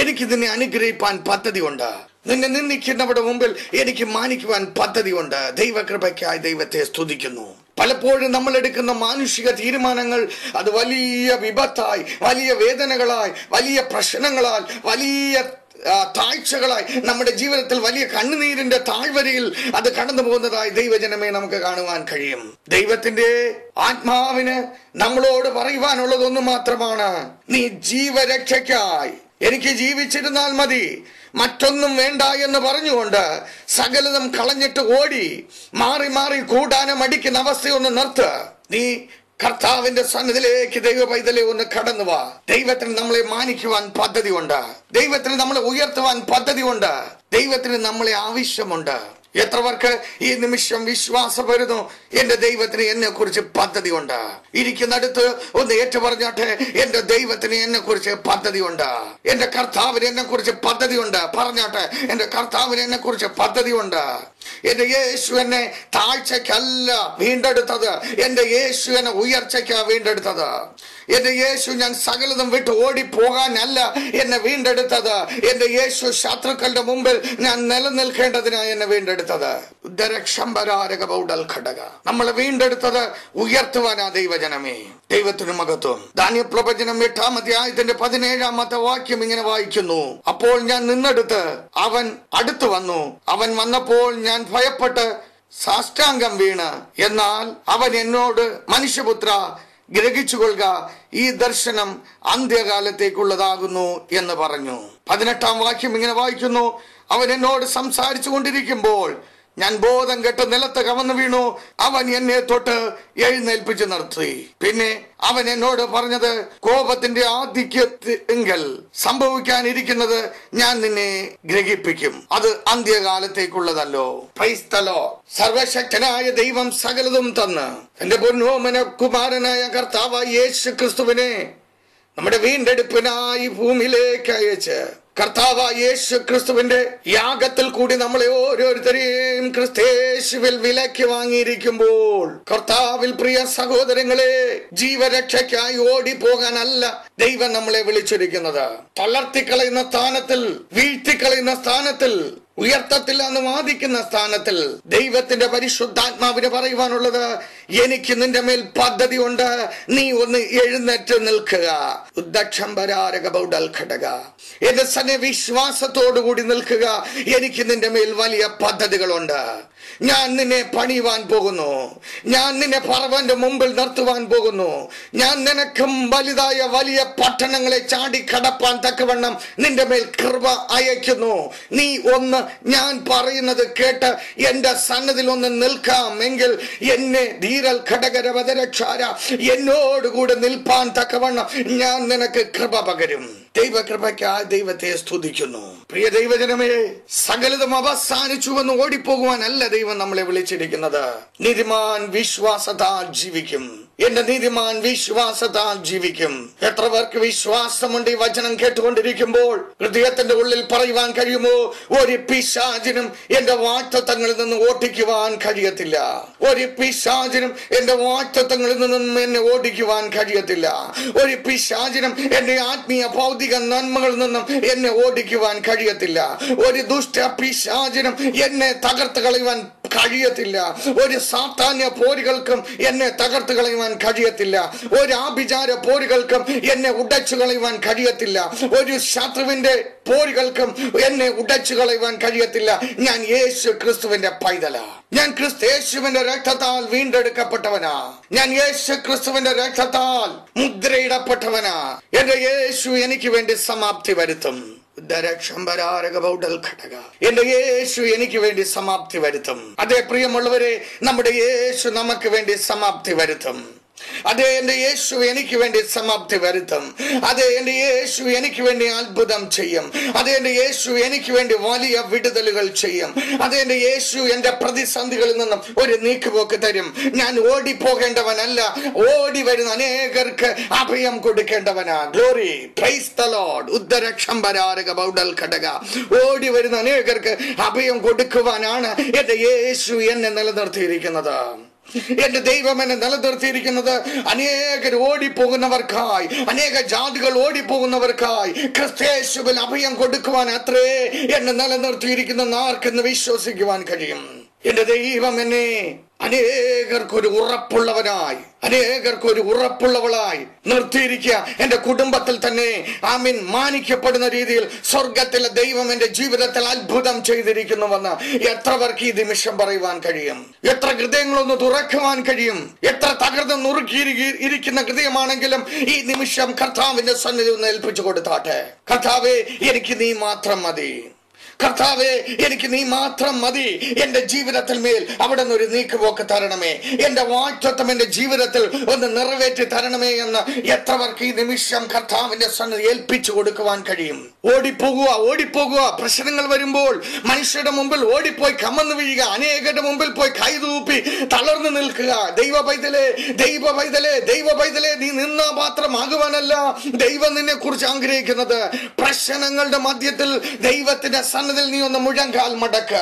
എനിക്ക് നിന്നെ അനുഗ്രഹിപ്പാൻ പദ്ധതിയുണ്ട്. നിന്നെ നിന്ദിക്കുന്നവരുടെ മുമ്പിൽ എനിക്ക് മാനിക്കുവാൻ പദ്ധതിയുണ്ട്. ദൈവകൃപയ്ക്കായി ദൈവത്തെ സ്തുതിക്കുന്നു. പലപ്പോഴും നമ്മൾ എടുക്കുന്ന മാനുഷിക തീരുമാനങ്ങൾ അത് വലിയ വിപത്തായി, വലിയ വേദനകളായി, വലിയ പ്രശ്നങ്ങളാൽ, വലിയ താഴ്ചകളായി, നമ്മുടെ ജീവിതത്തിൽ വലിയ കണ്ണുനീരിന്റെ താഴ്വരയിൽ അത് കടന്നു പോകുന്നതായി ദൈവജനമേ നമുക്ക് കാണുവാൻ കഴിയും. ദൈവത്തിന്റെ ആത്മാവിന് നമ്മളോട് പറയുവാനുള്ളതൊന്നു മാത്രമാണ്, നീ ജീവരക്ഷയ്ക്കായി എനിക്ക് ജീവിച്ചിരുന്നാൽ മതി, മറ്റൊന്നും വേണ്ട എന്ന് പറഞ്ഞുകൊണ്ട് സകലതും കളഞ്ഞിട്ട് ഓടി മാറി മാറി കൂടാനം അടിക്കുന്ന അവസ്ഥയൊന്ന് നിർത്ത്. നീ കർത്താവിന്റെ സന്നിധിയിലേക്ക് ദൈവ പൈതലെ ഒന്ന് കടന്നു വാ. ദൈവത്തിന് നമ്മളെ മാനിക്കുവാൻ പദ്ധതിയുണ്ട്. ദൈവത്തിന് നമ്മളെ ഉയർത്തുവാൻ പദ്ധതിയുണ്ട്. ദൈവത്തിന് നമ്മളെ ആവശ്യമുണ്ട്. എത്ര പേർക്ക് ഈ നിമിഷം വിശ്വാസം വരുന്നു, എന്റെ ദൈവത്തിന് എന്നെ കുറിച്ച് പദ്ധതിയുണ്ട്? ഇരിക്കുന്നിടത്ത് ഒന്ന് ഏറ്റു പറഞ്ഞാട്ടെ, എന്റെ ദൈവത്തിന് എന്നെ കുറിച്ച് പദ്ധതിയുണ്ട്. എന്റെ കർത്താവിന് എന്നെ കുറിച്ച് പദ്ധതിയുണ്ട്. പറഞ്ഞാട്ടെ, എന്റെ കർത്താവിന് എന്നെ കുറിച്ച് പദ്ധതിയുണ്ട്. എന്റെ യേശു എന്നെ താഴ്ചയ്ക്കല്ല വീണ്ടെടുത്തത്, എന്റെ യേശു എന്നെ ഉയർച്ചയ്ക്കാ വീണ്ടെടുത്തത്. എന്റെ യേശു ഞാൻ സകലതും വിട്ട് ഓടിപ്പോകാനല്ല എന്നെ വീണ്ടെടുത്തത്. എന്റെ യേശു ശത്രുക്കളുടെ മുമ്പിൽ ഞാൻ നിലനിൽക്കേണ്ടതിനാണ് എന്നെ വീണ്ടെടുത്തത്. നമ്മളെ വീണ്ടെടുത്തത് ഉയർത്തുവാനാ ദൈവജനമേ. ദൈവത്തിന് മഹത്വം. ദാനിയേൽ പ്രവചനം 8-ാം അധ്യായത്തിന്റെ 17-ാമത്തെ വാക്യം ഇങ്ങനെ വായിക്കുന്നു, അപ്പോൾ ഞാൻ നിന്നെടുത്ത് അവൻ അടുത്തു വന്നു. അവൻ വന്നപ്പോൾ ഞാൻ ഭയപ്പെട്ട് സാഷ്ടാംഗം വീണ്. എന്നാൽ അവൻ എന്നോട്, മനുഷ്യപുത്ര, ഗ്രഹിച്ചുകൊള്ളുക, ഈ ദർശനം അന്ത്യകാലത്തേക്കുള്ളതാകുന്നു എന്ന് പറഞ്ഞു. 18-ാം വാക്യം ഇങ്ങനെ വായിക്കുന്നു, അവൻ എന്നോട് സംസാരിച്ചു കൊണ്ടിരിക്കുമ്പോൾ ഞാൻ ബോധം കെട്ട് നിലത്ത് കവന്നു വീണു. അവൻ എന്നെ തൊട്ട് എഴുന്നേൽപ്പിച്ചു നിർത്തി. പിന്നെ അവൻ എന്നോട് പറഞ്ഞത്, കോപത്തിന്റെ ആധിക്യത്തിൽ സംഭവിക്കാനിരിക്കുന്നത് ഞാൻ നിന്നെ ഗ്രഹിപ്പിക്കും, അത് അന്ത്യകാലത്തേക്കുള്ളതല്ലോ. Price the Lord. സർവശക്തനായ ദൈവം സകലതും തന്ന് തന്റെ പൊന്നോമന കുമാരനായ കർത്താവായ യേശു ക്രിസ്തുവിനെ നമ്മുടെ വീണ്ടെടുപ്പിനായി ഭൂമിയിലേക്ക് അയച്ച്, കർത്താവായ യേശു ക്രിസ്തുവിന്റെ യാഗത്തിൽ കൂടി നമ്മളെ ഓരോരുത്തരെയും ക്രിസ്തേശുവിൽ വിലയ്ക്ക് വാങ്ങിയിരിക്കുമ്പോൾ, കർത്താവിൽ പ്രിയ സഹോദരങ്ങളെ, ജീവരക്ഷയ്ക്കായി ഓടിപ്പോകാനല്ല ദൈവം നമ്മളെ വിളിച്ചിരിക്കുന്നത്. തളർത്തിക്കളയുന്ന സ്ഥാനത്തിൽ, വീഴ്ത്തിക്കളയുന്ന സ്ഥാനത്തിൽ, ഉയർത്തത്തില്ല എന്ന് വാദിക്കുന്ന സ്ഥാനത്തിൽ ദൈവത്തിന്റെ പരിശുദ്ധാത്മാവിന് പറയുവാനുള്ളത്, എനിക്ക് നിന്റെ മേൽ പദ്ധതിയുണ്ട്. നീ ഒന്ന് എഴുന്നേറ്റ് നിൽക്കുക. എന്റെ സന്നെ വിശ്വാസത്തോടുകൂടി നിൽക്കുക. എനിക്ക് നിന്റെ മേൽ വലിയ പദ്ധതികളുണ്ട്. ഞാൻ നിന്നെ പണിയുവാൻ പോകുന്നു. ഞാൻ നിന്നെ ഫറവോന്റെ മുമ്പിൽ നിർത്തുവാൻ പോകുന്നു. ഞാൻ നിനക്കും വലുതായ വലിയ പട്ടണങ്ങളെ ചാടിക്കടപ്പാൻ തക്കവണ്ണം നിന്റെ മേൽ കൃപ അയക്കുന്നു. നീ ഒന്ന് ഞാൻ പറയുന്നത് കേട്ട് എന്റെ സന്നദ്ധിൽ ഒന്ന് നിൽക്കാം എങ്കിൽ എന്നെ ധീരൽ ഘടകരവതരക്ഷാര എന്നോടുകൂടെ നിൽപ്പാൻ തക്കവണ്ണം ഞാൻ നിനക്ക് കൃപ പകരും. ദൈവകൃപയ്ക്കായി ദൈവത്തെ സ്തുതിക്കുന്നു. പ്രിയ ദൈവജനമേ, സകലതും അവസാനിച്ചുവെന്ന് ഓടിപ്പോകുവാനല്ല ദൈവം നമ്മളെ വിളിച്ചിരിക്കുന്നത്. നീതിമാൻ വിശ്വാസത്താൽ ജീവിക്കും. എന്റെ നീതിമാൻ വിശ്വാസത്താൽ ജീവിക്കും. എത്ര പേർക്ക് വിശ്വാസമുണ്ട് ഈ വചനം കേട്ടുകൊണ്ടിരിക്കുമ്പോൾ? ഹൃദയത്തിന്റെ ഉള്ളിൽ പറയുവാൻ കഴിയുമോ, ഒരു പിശാചിനും എന്റെ വാഗ്ദത്തങ്ങളിൽ നിന്ന് ഓടിക്കുവാൻ കഴിയത്തില്ല. ഒരു പിശാചിനും എന്റെ വാഗ്ദത്തങ്ങളിൽ നിന്നും എന്നെ ഓടിക്കുവാൻ കഴിയത്തില്ല. ഒരു പിശാചിനും എന്റെ ആത്മീയ ഭൗതിക നന്മകളിൽ നിന്നും എന്നെ ഓടിക്കുവാൻ കഴിയത്തില്ല. ഒരു ദുഷ്ട പിശാചിനും എന്നെ തകർത്ത് കളയുവാൻ കഴിയത്തില്ല. ഒരു സാത്താന്യ പോരുകൾക്കും എന്നെ തകർത്ത് കളയുവാൻ കഴിയത്തില്ല. ഒരു ആഭിചാര പോരുകൾക്കും എന്നെ ഉടച്ചു കളയുവാൻ കഴിയത്തില്ല. ഒരു ശത്രുവിന്റെ പോരുകൾക്കും എന്നെ ഉടച്ചു കളയുവാൻ കഴിയത്തില്ല. ഞാൻ യേശു ക്രിസ്തുവിന്റെ പൈതലാ. ഞാൻ യേശുവിന്റെ രക്തത്താൽ വീണ്ടെടുക്കപ്പെട്ടവനാ. ഞാൻ യേശു ക്രിസ്തുവിന്റെ രക്തത്താൽ മുദ്രയിടപ്പെട്ടവനാ. എന്റെ യേശു എനിക്ക് വേണ്ടി സമാപ്തി വരുത്തും. എന്റെ യേശു എനിക്ക് വേണ്ടി സമാപ്തി വരുത്തും. അതേ പ്രിയമുള്ളവരെ, നമ്മുടെ യേശു നമുക്ക് വേണ്ടി സമാപ്തി വരുത്തും. അതെ, എന്റെ യേശു എനിക്ക് വേണ്ടി സമാപ്തി വരുത്തും. അതെ, എന്റെ യേശു എനിക്ക് വേണ്ടി അത്ഭുതം ചെയ്യും. അതെ, എന്റെ യേശു എനിക്ക് വേണ്ടി വലിയ വിടുതലുകൾ ചെയ്യും. അതെ, എന്റെ യേശു എന്റെ പ്രതിസന്ധികളിൽ നിന്നും ഒരു നീക്കുപോക്ക് തരും. ഞാൻ ഓടിപ്പോകേണ്ടവനല്ല, ഓടി വരുന്ന അനേകർക്ക് അഭയം കൊടുക്കേണ്ടവനാ. Glory, praise the Lord. ഉദ്ധരക്ഷംബരാരക ബൗഡൽ ഘടക. ഓടി വരുന്ന അനേകർക്ക് അഭയം കൊടുക്കുവാനാണ് എന്റെ യേശു എന്നെ നിലനിർത്തിയിരിക്കുന്നത്. എന്റെ ദൈവം എന്നെ നിലനിർത്തിയിരിക്കുന്നത് അനേകർ ഓടിപ്പോകുന്നവർക്കായി, അനേക ജാതികൾ ഓടിപ്പോകുന്നവർക്കായി ക്രിസ്തുയേശുവിൽ അഭയം കൊടുക്കുവാൻ അത്രേ എന്നെ നിലനിർത്തിയിരിക്കുന്ന ആർക്കെന്ന് വിശ്വസിക്കുവാൻ കഴിയും. എന്റെ ദൈവം എന്നെ അനേകർക്കൊരു ഉറപ്പുള്ളവനായി, അനേകർക്കൊരു ഉറപ്പുള്ളവളായി നിർത്തിയിരിക്കുക. എന്റെ കുടുംബത്തിൽ തന്നെ ആമീൻ മാനിക്കപ്പെടുന്ന രീതിയിൽ സ്വർഗത്തിലെ ദൈവം എന്റെ ജീവിതത്തിൽ അത്ഭുതം ചെയ്തിരിക്കുന്നുവെന്ന് എത്ര പേർക്ക് ഈ നിമിഷം പറയുവാൻ കഴിയും? എത്ര ഹൃദയങ്ങളൊന്ന് തുറക്കുവാൻ കഴിയും? എത്ര തകർന്ന് നുറുക്കിയിരിക്കുന്ന ഹൃദയമാണെങ്കിലും ഈ നിമിഷം കർത്താവിന്റെ സന്നിധി ഒന്ന് ഏൽപ്പിച്ചു കൊടുത്താട്ടെ. കർത്താവേ, എനിക്ക് നീ മാത്രം മതി. കർത്താവേ, എനിക്ക് നീ മാത്രം മതി. എന്റെ ജീവിതത്തിൽ മേൽ അവിടെ നിന്ന് ഒരു നീക്കുപോക്ക് തരണമേ. എന്റെ വാഗ്ദത്തം എന്റെ ജീവിതത്തിൽ ഒന്ന് നിറവേറ്റി തരണമേ എന്ന് എത്ര പേർക്ക് ഈ നിമിഷം കർത്താവിന്റെ സന്നിധി ഏൽപ്പിച്ചു കൊടുക്കുവാൻ കഴിയും? ഓടിപ്പോകുക. പ്രശ്നങ്ങൾ വരുമ്പോൾ മനുഷ്യരുടെ മുമ്പിൽ ഓടിപ്പോയി കമന്നു വീഴുക, അനേകരുടെ മുമ്പിൽ പോയി കൈതൂപ്പി തളർന്നു നിൽക്കുക. ദൈവ പൈതലേ, നീ നിന്നാ മാത്രമാകുവാനല്ല ദൈവം നിന്നെ കുറിച്ച് ആഗ്രഹിക്കുന്നത്. പ്രശ്നങ്ങളുടെ മധ്യത്തിൽ ദൈവത്തിന്റെ സന്നിധി നീ ഒന്ന് മുഴങ്കാൽ മടക്ക്.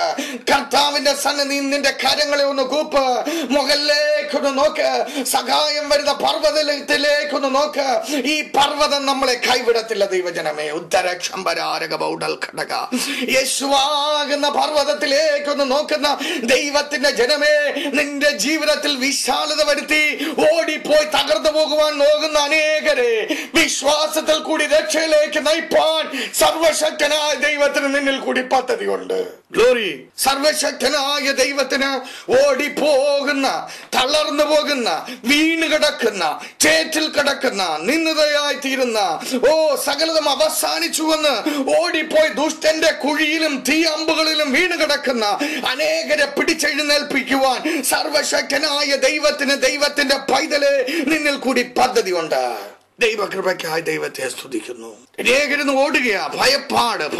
കർത്താവിന്റെ സന്നിധി നിന്റെ കരങ്ങളെ ഒന്ന് കൂപ്പ്. മുകളിലേക്കൊന്ന് നോക്ക്. സഹായം വരുന്ന പർവ്വതത്തിലേക്കൊന്ന് നോക്ക്. ഈ പർവ്വതം നമ്മളെ കൈവിടത്തില്ല ദൈവജനമേ. ഉദ്ധരക്ഷംബരാരക ബൗഡൽ ഘടക. യേശുവാകുന്ന പർവ്വതത്തിലേക്കൊന്ന് നോക്കുന്ന ദൈവത്തിന്റെ ജനമേ, നിന്റെ ജീവിതത്തിൽ വിശാലത വരുത്തി ഓടിപ്പോയി തകർന്നു പോകുവാൻ നോക്കുന്ന അനേകരെ വിശ്വാസത്തിൽ കൂടി രക്ഷയിലേക്ക് നയിപ്പാൻ സർവശക്തനായ ദൈവത്തിന് നിന്നിൽ കൂടി പദ്ധതിയുണ്ട്. ഗ്ലോറി, സർവശക്തനായ ദൈവത്തിന് ഓടിപ്പോകുന്ന, തളർന്നു പോകുന്ന, വീണ് കിടക്കുന്ന, ചേറ്റിൽ കിടക്കുന്ന, നിന്ദയായി തീരുന്ന, സകലതും അവസാനിച്ചുവെന്ന് ഓടിപ്പോയി ദുഷ്ടന്റെ കുഴിയിലും തീയമ്പുകളിലും വീണ് കിടക്കുന്ന അനേകരെ പിടിച്ചെഴുന്നേൽപ്പിക്കുവാൻ സർവശക്തനായ ദൈവത്തിന്, ദൈവത്തിന്റെ പൈതലെ നിന്നിൽ കൂടി പദ്ധതിയുണ്ട്. ദൈവകൃപയ്ക്കായി ദൈവത്തെ സ്തുതിക്കുന്നു. അനേകരിന്ന് ഓടുകയാ.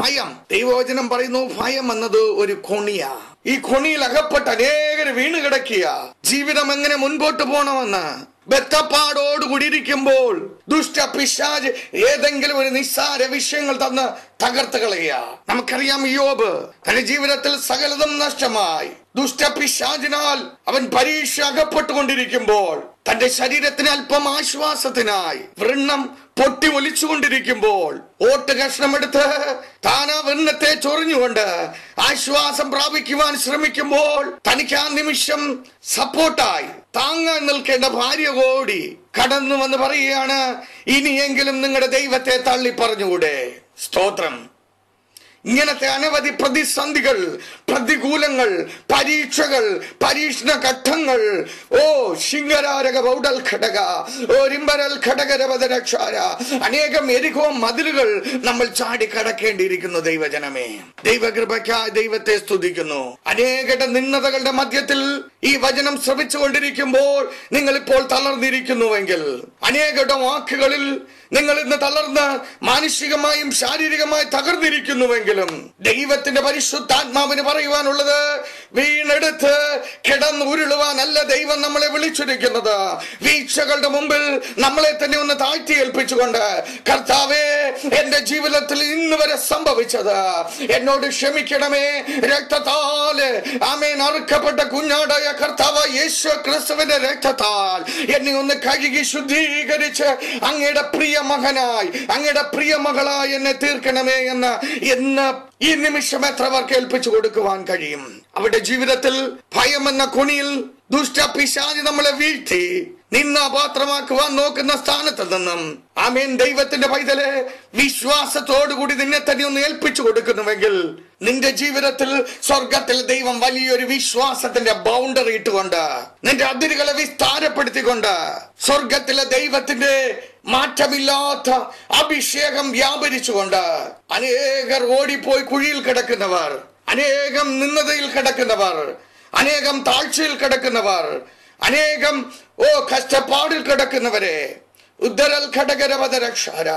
ഭയം. ദൈവവചനം പറയുന്നു, ഭയം എന്നത് ഒരു കൊണിയാ. ഈ കൊണിയിൽ അകപ്പെട്ട് അനേകര് വീണ് കിടക്കുക. ജീവിതം എങ്ങനെ മുൻപോട്ട് പോകണമെന്ന് ബെത്തപ്പാടോടുകൂടിയിരിക്കുമ്പോൾ ദുഷ്ട പിശാച് ഏതെങ്കിലും ഒരു നിസ്സാര വിഷയങ്ങൾ തന്ന് തകർത്ത് കളയുക. നമുക്കറിയാം, യോബ് തന്റെ ജീവിതത്തിൽ സകലതും നഷ്ടമായി. ദുഷ്ട പിശാചിനാൽ അവൻ പരീക്ഷ അകപ്പെട്ടുകൊണ്ടിരിക്കുമ്പോൾ തന്റെ ശരീരത്തിന് അല്പം ആശ്വാസത്തിനായി വൃണ്ണം പൊട്ടി ഒലിച്ചുകൊണ്ടിരിക്കുമ്പോൾ ഓട്ട് കഷ്ണമെടുത്ത് താനാ വൃണ്ണത്തെ ചൊറിഞ്ഞുകൊണ്ട് ആശ്വാസം പ്രാപിക്കുവാൻ ശ്രമിക്കുമ്പോൾ തനിക്ക് ആ നിമിഷം സപ്പോർട്ടായി താങ്ങാൻ നിൽക്കേണ്ട ഭാര്യ കൂടി കടന്നു വന്ന് പറയുകയാണ്, ഇനിയെങ്കിലും നിങ്ങളുടെ ദൈവത്തെ തള്ളി പറഞ്ഞുകൂടെ? സ്തോത്രം. ഇങ്ങനത്തെ അനവധി പ്രതിസന്ധികൾ, പ്രതികൂലങ്ങൾ, പരീക്ഷകൾ, പരീക്ഷണ ഘട്ടങ്ങൾ, ശിംഗരാരക ബൗഡൽ ഘടക, റിംബരൽ ഘടകരവദരക്ഷാര, അനേകം എരിഹോ മതിലുകൾ നമ്മൾ ചാടി കടക്കേണ്ടിയിരിക്കുന്നു. ദൈവജനമേ, ദൈവകൃപയ്ക്കായി ദൈവത്തെ സ്തുതിക്കുന്നു. അനേക നിന്ദതകളുടെ മധ്യത്തിൽ ഈ വചനം ശ്രവിച്ചുകൊണ്ടിരിക്കുമ്പോൾ നിങ്ങൾ ഇപ്പോൾ തളർന്നിരിക്കുന്നുവെങ്കിൽ, അനേകരുടെ വാക്കുകളിൽ നിങ്ങൾ ഇന്ന് തളർന്ന് മാനസികമായും ശാരീരികമായി തകർന്നിരിക്കുന്നുവെങ്കിലും, ദൈവത്തിന്റെ പരിശുദ്ധാത്മാവിന് പറയുവാനുള്ളത്, വീണെടുത്ത് കിടന്നുരുളുവാനല്ല ദൈവം നമ്മളെ വിളിച്ചിരിക്കുന്നത്. വീഴ്ചകളുടെ മുമ്പിൽ നമ്മളെ തന്നെ ഒന്ന് താഴ്ത്തി ഏൽപ്പിച്ചുകൊണ്ട്, കർത്താവേ, എന്റെ ജീവിതത്തിൽ ഇന്ന് വരെ സംഭവിച്ചത് എന്നോട് ക്ഷമിക്കണമേ. രക്തത്താല് ആമേൻ അറുക്കപ്പെട്ട കുഞ്ഞാടായ കർത്താവ് യേശു ക്രിസ്തുവിന്റെ രക്തത്താൽ എന്നെ ഒന്ന് കഴുകി ശുദ്ധീകരിച്ച് അങ്ങയുടെ പ്രിയ മകനായി, അങ്ങയുടെ പ്രിയ മകളായി എന്നെ തീർക്കണമേ എന്ന് ഈ നിമിഷം എത്ര പേർക്ക് ഏൽപ്പിച്ചു കൊടുക്കുവാൻ കഴിയും? അവരുടെ ജീവിതത്തിൽ ഭയം എന്ന കുണിയിൽ ദുഷ്ടപിശാച് നമ്മളെ വീഴ്ത്തി നിന്നാപാത്രമാക്കുവാൻ നോക്കുന്ന സ്ഥാനത്ത് നിന്നും, ആമേൻ, ദൈവത്തിന്റെ പൈതലെ, വിശ്വാസത്തോടുകൂടി നിന്നെ തന്നെ ഒന്ന് ഏൽപ്പിച്ചു കൊടുക്കുന്നുവെങ്കിൽ, നിന്റെ ജീവിതത്തിൽ സ്വർഗത്തിൽ ദൈവം വലിയൊരു വിശ്വാസത്തിന്റെ ബൗണ്ടറി ഇട്ടുകൊണ്ട്, നിന്റെ അതിരുകളെ വിസ്താരപ്പെടുത്തിക്കൊണ്ട്, സ്വർഗത്തിലെ ദൈവത്തിന്റെ മാറ്റമില്ലാത്ത അഭിഷേകം വ്യാപരിച്ചുകൊണ്ട്, അനേകർ ഓടിപ്പോയി കുഴിയിൽ കിടക്കുന്നവർ, അനേകം നിന്ദതയിൽ കിടക്കുന്നവർ, അനേകം താഴ്ചയിൽ കിടക്കുന്നവർ, അനേകം കഷ്ടപ്പാടിൽ കിടക്കുന്നവരെ ഉദ്ധരൽ ഘടകരവദരക്ഷാര,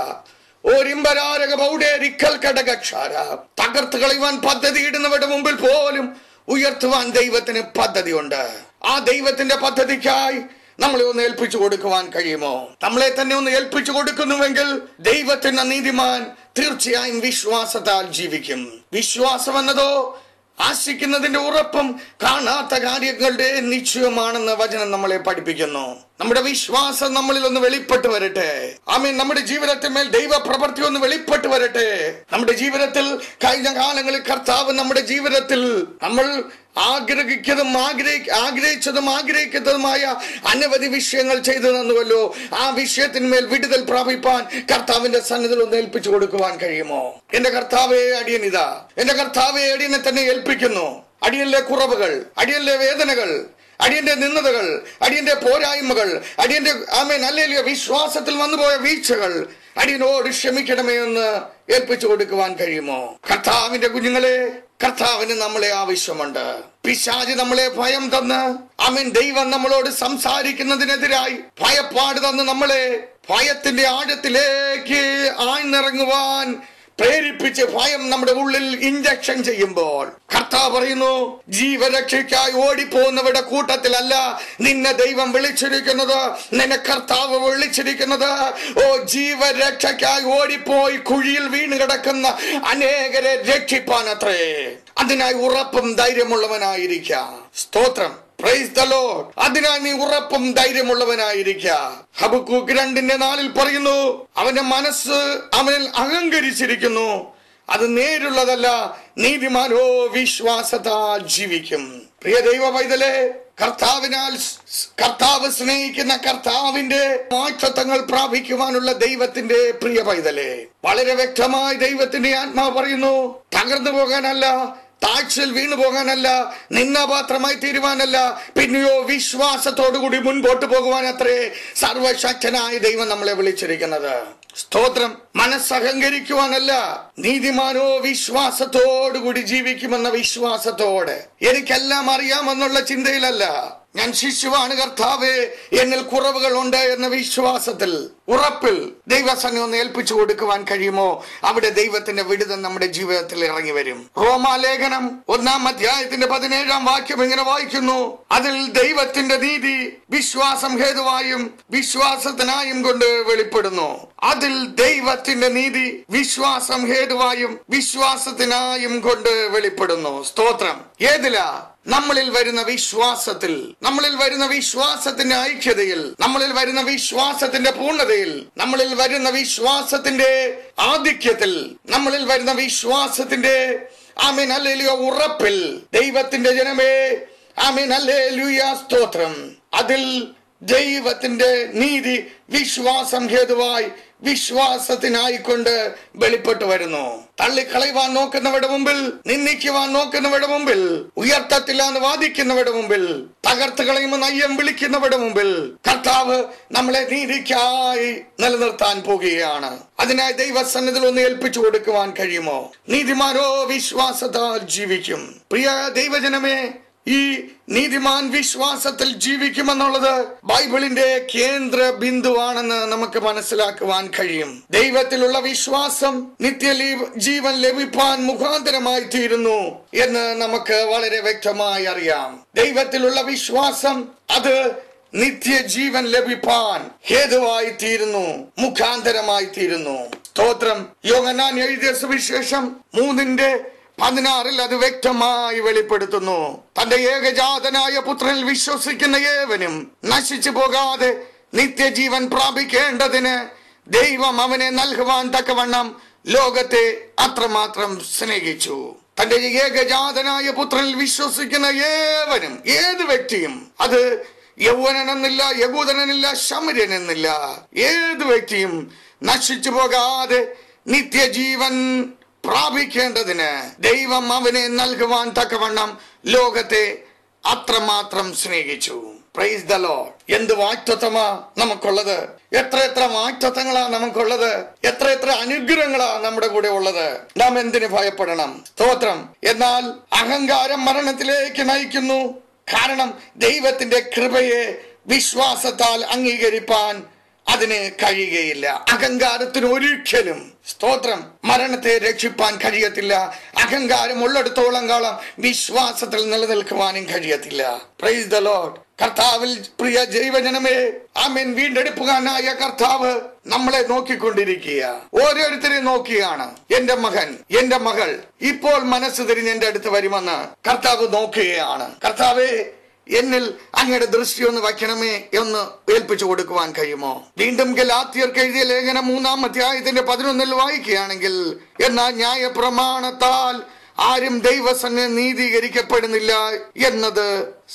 ഓരിമ്പരാരക ബൗഡേരിക്കൽ ഘടകക്ഷാര, തകർത്ത് കളയുവാൻ പദ്ധതിയിടുന്നവരുടെ മുമ്പിൽ പോലും ഉയർത്തുവാൻ ദൈവത്തിന് പദ്ധതിയുണ്ട്. ആ ദൈവത്തിന്റെ പദ്ധതിക്കായി നമ്മളെ ഒന്ന് ഏൽപ്പിച്ചു കൊടുക്കുവാൻ കഴിയുമോ? നമ്മളെ തന്നെ ഒന്ന് ഏൽപ്പിച്ചു കൊടുക്കുന്നുവെങ്കിൽ, ദൈവത്തിന്റെ നീതിമാൻ തീർച്ചയായും വിശ്വാസത്താൽ ജീവിക്കും. വിശ്വാസം എന്നതോ ആശിക്കുന്നതിന്റെ ഉറപ്പും കാണാത്ത കാര്യങ്ങളുടെ നിശ്ചയമാണെന്ന് വചനം നമ്മളെ പഠിപ്പിക്കുന്നു. നമ്മുടെ വിശ്വാസം നമ്മളിൽ ഒന്ന് വെളിപ്പെട്ട് വരട്ടെ. ആമേൻ. നമ്മുടെ ജീവിതത്തിന്മേൽ ദൈവ പ്രവൃത്തി ഒന്ന് വെളിപ്പെട്ട് വരട്ടെ. നമ്മുടെ ജീവിതത്തിൽ കഴിഞ്ഞ കാലങ്ങളിൽ കർത്താവ് നമ്മുടെ ജീവിതത്തിൽ നമ്മൾ ആഗ്രഹിച്ചതും ആഗ്രഹിക്കുന്നതുമായ അനവധി വിഷയങ്ങൾ ചെയ്തു തന്നുവല്ലോ. ആ വിഷയത്തിന്മേൽ വിടുതൽ പ്രാപിപ്പാൻ കർത്താവിന്റെ സന്നിധിയിൽ ഒന്ന് ഏൽപ്പിച്ചു കൊടുക്കുവാൻ കഴിയുമോ? എന്റെ കർത്താവേ, അടിയനിതാ, എന്റെ കർത്താവേ, അടിയനെ തന്നെ ഏൽപ്പിക്കുന്നു. അടിയനിലെ കുറവുകൾ, അടിയനിലെ വേദനകൾ, അടിയന്റെ നിന്ദതകൾ, അടിയന്റെ പോരായ്മകൾ, അടിയന്റെ ആമേൻ ഹല്ലേലൂയ വിശ്വാസത്തിൽ വന്നുപോയ വീഴ്ചകൾ അടിയനോട് ക്ഷമിക്കണമേ എന്ന് ഏൽപ്പിച്ചു കൊടുക്കുവാൻ കഴിയുമോ? കർത്താവിന്റെ കുഞ്ഞുങ്ങളെ, കർത്താവിന് നമ്മളെ ആവശ്യമുണ്ട്. പിശാച് നമ്മളെ ഭയം തന്ന്, ആമേൻ, ദൈവം നമ്മളോട് സംസാരിക്കുന്നതിനെതിരായി ഭയപ്പാട് തന്ന് നമ്മളെ ഭയത്തിന്റെ ആഴത്തിലേക്ക് ആഴ്ന്നിറങ്ങുവാൻ പ്രേരിപ്പിച്ച് ഭയം നമ്മുടെ ഉള്ളിൽ ഇഞ്ചക്ഷൻ ചെയ്യുമ്പോൾ, കർത്താവ് പറയുന്നു, ജീവരക്ഷയ്ക്കായി ഓടിപ്പോകുന്നവരുടെ കൂട്ടത്തിലല്ല നിന്നെ ദൈവം വിളിച്ചിരിക്കുന്നത്, നിന്നെ കർത്താവ് വിളിച്ചിരിക്കുന്നത്. ജീവരക്ഷയ്ക്കായി ഓടിപ്പോയി കുഴിയിൽ വീണ് കിടക്കുന്ന അനേകരെ രക്ഷിപ്പാനത്രേ. അതിനായി ഉറപ്പും ധൈര്യമുള്ളവനായിരിക്കാം. സ്തോത്രം, പ്രൈസ് ദി ലോർഡ്. അതിനാൽ നീ ഉറപ്പും ധൈര്യമുള്ളവനായിരിക്കുക. ഹബക്കൂക്ക് 2:4 പറയുന്നു, അവന്റെ മനസ്സ് അവനിൽ അഹങ്കരിച്ചിരിക്കുന്നു, അത് നേരുള്ളതല്ല, നീതിമാനോ വിശ്വാസത്താൽ ജീവിക്കും. പ്രിയ ദൈവ പൈതലേ, കർത്താവ് സ്നേഹിക്കുന്ന കർത്താവിന്റെ വാഗ്ദത്തങ്ങൾ പ്രാപിക്കുവാനുള്ള ദൈവത്തിന്റെ പ്രിയ പൈതലേ, വളരെ വ്യക്തമായി ദൈവത്തിന്റെ ആത്മാവ് പറയുന്നു, തകർന്നു പോകാനല്ല, താഴ്ചയിൽ വീണു പോകാനല്ല, നിന്നാപാത്രമായി തീരുവാനല്ല, പിന്നെയോ വിശ്വാസത്തോടുകൂടി മുൻപോട്ട് പോകുവാൻ അത്രേ സർവശക്തനായ ദൈവം നമ്മളെ വിളിച്ചിരിക്കുന്നത്. സ്തോത്രം. മനസ്സഹങ്കരിക്കുവാനല്ല, നീതിമാനോ വിശ്വാസത്തോടുകൂടി ജീവിക്കുമെന്ന വിശ്വാസത്തോടെ, എനിക്കെല്ലാം അറിയാമെന്നുള്ള ചിന്തയിലല്ല, ഞാൻ ശിശുവാണ് കർത്താവേ, എന്നിൽ കുറവുകൾ ഉണ്ട് എന്ന വിശ്വാസത്തിൽ, ഉറപ്പിൽ ദൈവസന്നെ ഒന്ന് ഏൽപ്പിച്ചു കൊടുക്കുവാൻ കഴിയുമോ? അവിടെ ദൈവത്തിന്റെ വിടുതൽ നമ്മുടെ ജീവിതത്തിൽ ഇറങ്ങി വരും. റോമാലേഖനം 1:17 ഇങ്ങനെ വായിക്കുന്നു, അതിൽ ദൈവത്തിന്റെ നീതി വിശ്വാസം ഹേതുവായും വിശ്വാസത്തിനായും കൊണ്ട് വെളിപ്പെടുന്നു. അതിൽ ദൈവത്തിന്റെ നീതി വിശ്വാസം ഹേതുവായും വിശ്വാസത്തിനായും കൊണ്ട് വെളിപ്പെടുന്നു. സ്തോത്രം. ഏതിലാ? നമ്മളിൽ വരുന്ന വിശ്വാസത്തിൽ, നമ്മളിൽ വരുന്ന വിശ്വാസത്തിന്റെ ഐക്യതയിൽ, നമ്മളിൽ വരുന്ന വിശ്വാസത്തിന്റെ പൂർണ്ണതയിൽ, നമ്മളിൽ വരുന്ന വിശ്വാസത്തിന്റെ ആധിക്യത്തിൽ, നമ്മളിൽ വരുന്ന വിശ്വാസത്തിന്റെ ആമേൻ ഹല്ലേലൂയ ഉറപ്പിൽ, ദൈവത്തിന്റെ ജനമേ, ആമേൻ ഹല്ലേലൂയ സ്തോത്രം. അതിൽ ദൈവത്തിന്റെ നീതി വിശ്വാസം ഹേതുവായി വിശ്വാസത്തിനായിക്കൊണ്ട് വെളിപ്പെട്ടു വരുന്നു. തള്ളിക്കളയുവാൻ നോക്കുന്നവരുടെ മുമ്പിൽ, നിന്ദിക്കുവാൻ നോക്കുന്നവരുടെ മുമ്പിൽ, ഉയർത്തത്തില്ല എന്ന് വാദിക്കുന്നവരുടെ മുമ്പിൽ, തകർത്ത് കളയുമെന്ന് അയ്യം വിളിക്കുന്നവരുടെ മുമ്പിൽ കർത്താവ് നമ്മളെ നീതിക്കായി നിലനിർത്താൻ പോകുകയാണ്. അതിനായി ദൈവസന്നിധിയിൽ ഒന്ന് ഏൽപ്പിച്ചു കൊടുക്കുവാൻ കഴിയുമോ? നീതിമാനോ വിശ്വാസത്താൽ ജീവിക്കും. പ്രിയ ദൈവജനമേ, ഈ നീതിമാൻ വിശ്വാസത്തിൽ ജീവിക്കുമെന്നുള്ളത് ബൈബിളിന്റെ കേന്ദ്ര ബിന്ദുവാണെന്ന് നമുക്ക് മനസ്സിലാക്കുവാൻ കഴിയും. ദൈവത്തിലുള്ള വിശ്വാസം ജീവൻ ലഭിപ്പാൻ മുഖാന്തരമായി തീരുന്നു എന്ന് നമുക്ക് വളരെ വ്യക്തമായി അറിയാം. ദൈവത്തിലുള്ള വിശ്വാസം അത് നിത്യജീവൻ ലഭിപ്പാൻ ഹേതുവായി തീരുന്നു, മുഖാന്തരമായി തീരുന്നു. സ്തോത്രം. യോഹന്നാൻ എഴുതിയ സുവിശേഷം 3:16 അത് വ്യക്തമായി വെളിപ്പെടുത്തുന്നു. തന്റെ ഏകജാതനായ പുത്രനിൽ വിശ്വസിക്കുന്ന ഏവനും നശിച്ചു പോകാതെ നിത്യജീവൻ പ്രാപിക്കേണ്ടതിന് ദൈവം അവനെ നൽകുവാൻ തക്കവണ്ണം ലോകത്തെ അത്രമാത്രം സ്നേഹിച്ചു. തന്റെ ഏകജാതനായ പുത്രനിൽ വിശ്വസിക്കുന്ന ഏവനും, ഏത് വ്യക്തിയും, അത് യൗവനനെന്നില്ല, യഹൂദനെന്നില്ല, ശമര്യനെന്നില്ല, ഏത് വ്യക്തിയും നശിച്ചു പോകാതെ നിത്യജീവൻ പ്രാപിക്കേണ്ടതിന് ദൈവം അവനെ നൽകുവാൻ തക്കവണ്ണം ലോകത്തെ അത്രമാത്രം സ്നേഹിച്ചു. Price the Lord. എന്ത് വാഗ്ദത്തമാ നമുക്കുള്ളത്! എത്ര വാഗ്ദത്തങ്ങളാ നമുക്കുള്ളത്! എത്ര അനുഗ്രഹങ്ങളാ നമ്മുടെ കൂടെ ഉള്ളത്! നാം എന്തിനു ഭയപ്പെടണം? സ്തോത്രം. എന്നാൽ അഹങ്കാരം മരണത്തിലേക്ക് നയിക്കുന്നു. കാരണം ദൈവത്തിന്റെ കൃപയെ വിശ്വാസത്താൽ അംഗീകരിപ്പാൻ അതിന് കഴിയുകയില്ല. അഹങ്കാരത്തിന് ഒരിക്കലും, സ്തോത്രം, മരണത്തെ രക്ഷിപ്പാൻ കഴിയത്തില്ല. അഹങ്കാരം ഉള്ളിടത്തോളം കാലം വിശ്വാസത്തിൽ നിലനിൽക്കുവാനും കഴിയത്തില്ല. Price the Lord. കർത്താവിൽ പ്രിയ ദൈവജനമേ, ആമേൻ, വീണ്ടെടുപ്പുകാരനായ കർത്താവ് നമ്മളെ നോക്കിക്കൊണ്ടിരിക്കുക, ഓരോരുത്തരെയും നോക്കിയാണ്. എന്റെ മകൻ, എന്റെ മകൾ ഇപ്പോൾ മനസ്സ് തിരിഞ്ഞ് എന്റെ അടുത്ത് വരുമെന്ന് കർത്താവ് നോക്കുകയാണ്. കർത്താവേ, എന്നിൽ അങ്ങയുടെ ദൃഷ്ടി ഒന്ന് വയ്ക്കണമേ എന്ന് ഏൽപ്പിച്ചു കൊടുക്കുവാൻ കഴിയുമോ? വീണ്ടും ഗലാത്യർക്ക് എഴുതിയ ലേഖനം 3:11 വായിക്കുകയാണെങ്കിൽ, എന്നാൽ ന്യായപ്രമാണത്താൽ ആരും ദൈവസന്നിധിയിൽ നീതീകരിക്കപ്പെടുന്നില്ല എന്നത്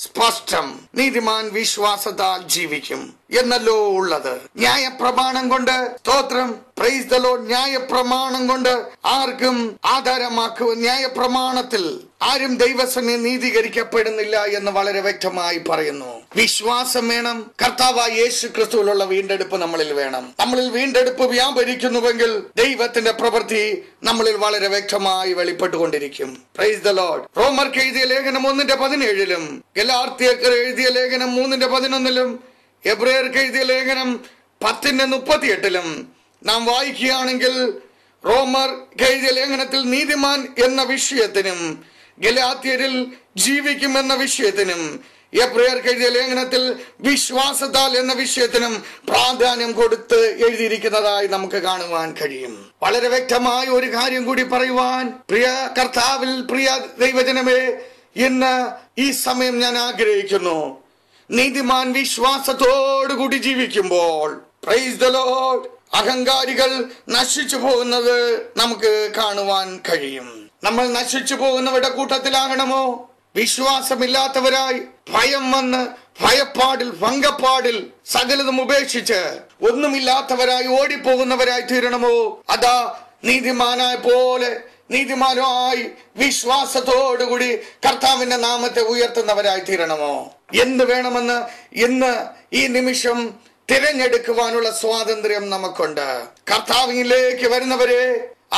സ്പഷ്ടം. നീതിമാൻ വിശ്വാസത്താൽ ജീവിക്കും എന്നല്ലോ ഉള്ളത്. ന്യായപ്രമാണം കൊണ്ട്, സ്തോത്രം, പ്രൈസ് ദ ലോർഡ്, ന്യായപ്രമാണം കൊണ്ട് ആർക്കും ആധാരമാക്കുക, ന്യായപ്രമാണത്തിൽ ആരും ദൈവസന്നിധിയിൽ നീതീകരിക്കപ്പെടുന്നില്ല എന്ന് വളരെ വ്യക്തമായി പറയുന്നു. വിശ്വാസം വേണം. കർത്താവായ യേശു ക്രിസ്തുവിലുള്ള വീണ്ടെടുപ്പ് നമ്മളിൽ വേണം. നമ്മളിൽ വീണ്ടെടുപ്പ് വ്യാപരിക്കുന്നുവെങ്കിൽ ദൈവത്തിന്റെ പ്രവൃത്തി നമ്മളിൽ വളരെ വ്യക്തമായി വെളിപ്പെട്ടുകൊണ്ടിരിക്കും. Praise the Lord. റോമർക്ക് എഴുതിയ ലേഖനം 1:17, ഗലാത്യർക്ക് എഴുതിയ ലേഖനം 3:11, എബ്രായർക്ക് എഴുതിയ ലേഖനം 10:38 നാം വായിക്കുകയാണെങ്കിൽ, റോമർ എഴുതിയ ലേഖനത്തിൽ നീതിമാൻ എന്ന വിഷയത്തിനും ഗലാത്യരിൽ ജീവിക്കും എന്ന വിഷയത്തിനും, എബ്രായർക്ക് എഴുതിയ ലേഖനത്തിൽ വിശ്വാസത്താൽ എന്ന വിഷയത്തിനും പ്രാധാന്യം കൊടുത്ത് എഴുതിയിരിക്കുന്നതായി നമുക്ക് കാണുവാൻ കഴിയും. വളരെ വ്യക്തമായ ഒരു കാര്യം കൂടി പറയുവാൻ പ്രിയ കർത്താവിൽ പ്രിയ ദൈവജനമേ, ഇന്ന് ഈ സമയം ഞാൻ ആഗ്രഹിക്കുന്നു. നീതിമാൻ വിശ്വാസത്തോടുകൂടി ജീവിക്കുമ്പോൾ, പ്രൈസ് ദ ലോർഡ്, അഹങ്കാരികൾ നശിച്ചു പോകുന്നത് നമുക്ക് കാണുവാൻ കഴിയും. നമ്മൾ നശിച്ചു പോകുന്നവരുടെ കൂട്ടത്തിലാകണമോ? വിശ്വാസമില്ലാത്തവരായി ഭയം വന്ന് ഭയപ്പാടിൽ, ഭംഗപ്പാടിൽ സകലതും ഉപേക്ഷിച്ച് ഒന്നുമില്ലാത്തവരായി ഓടിപ്പോകുന്നവരായി തീരണമോ? അതാ നീതിമാനായ പോലെ നീതിമാനായി വിശ്വാസത്തോടുകൂടി കർത്താവിന്റെ നാമത്തെ ഉയർത്തുന്നവരായി തീരണമോ? എന്ത് വേണമെന്ന് ഇന്ന് ഈ നിമിഷം തിരഞ്ഞെടുക്കുവാനുള്ള സ്വാതന്ത്ര്യം നമുക്കുണ്ട്. കർത്താവിലേക്ക് വരുന്നവരെ,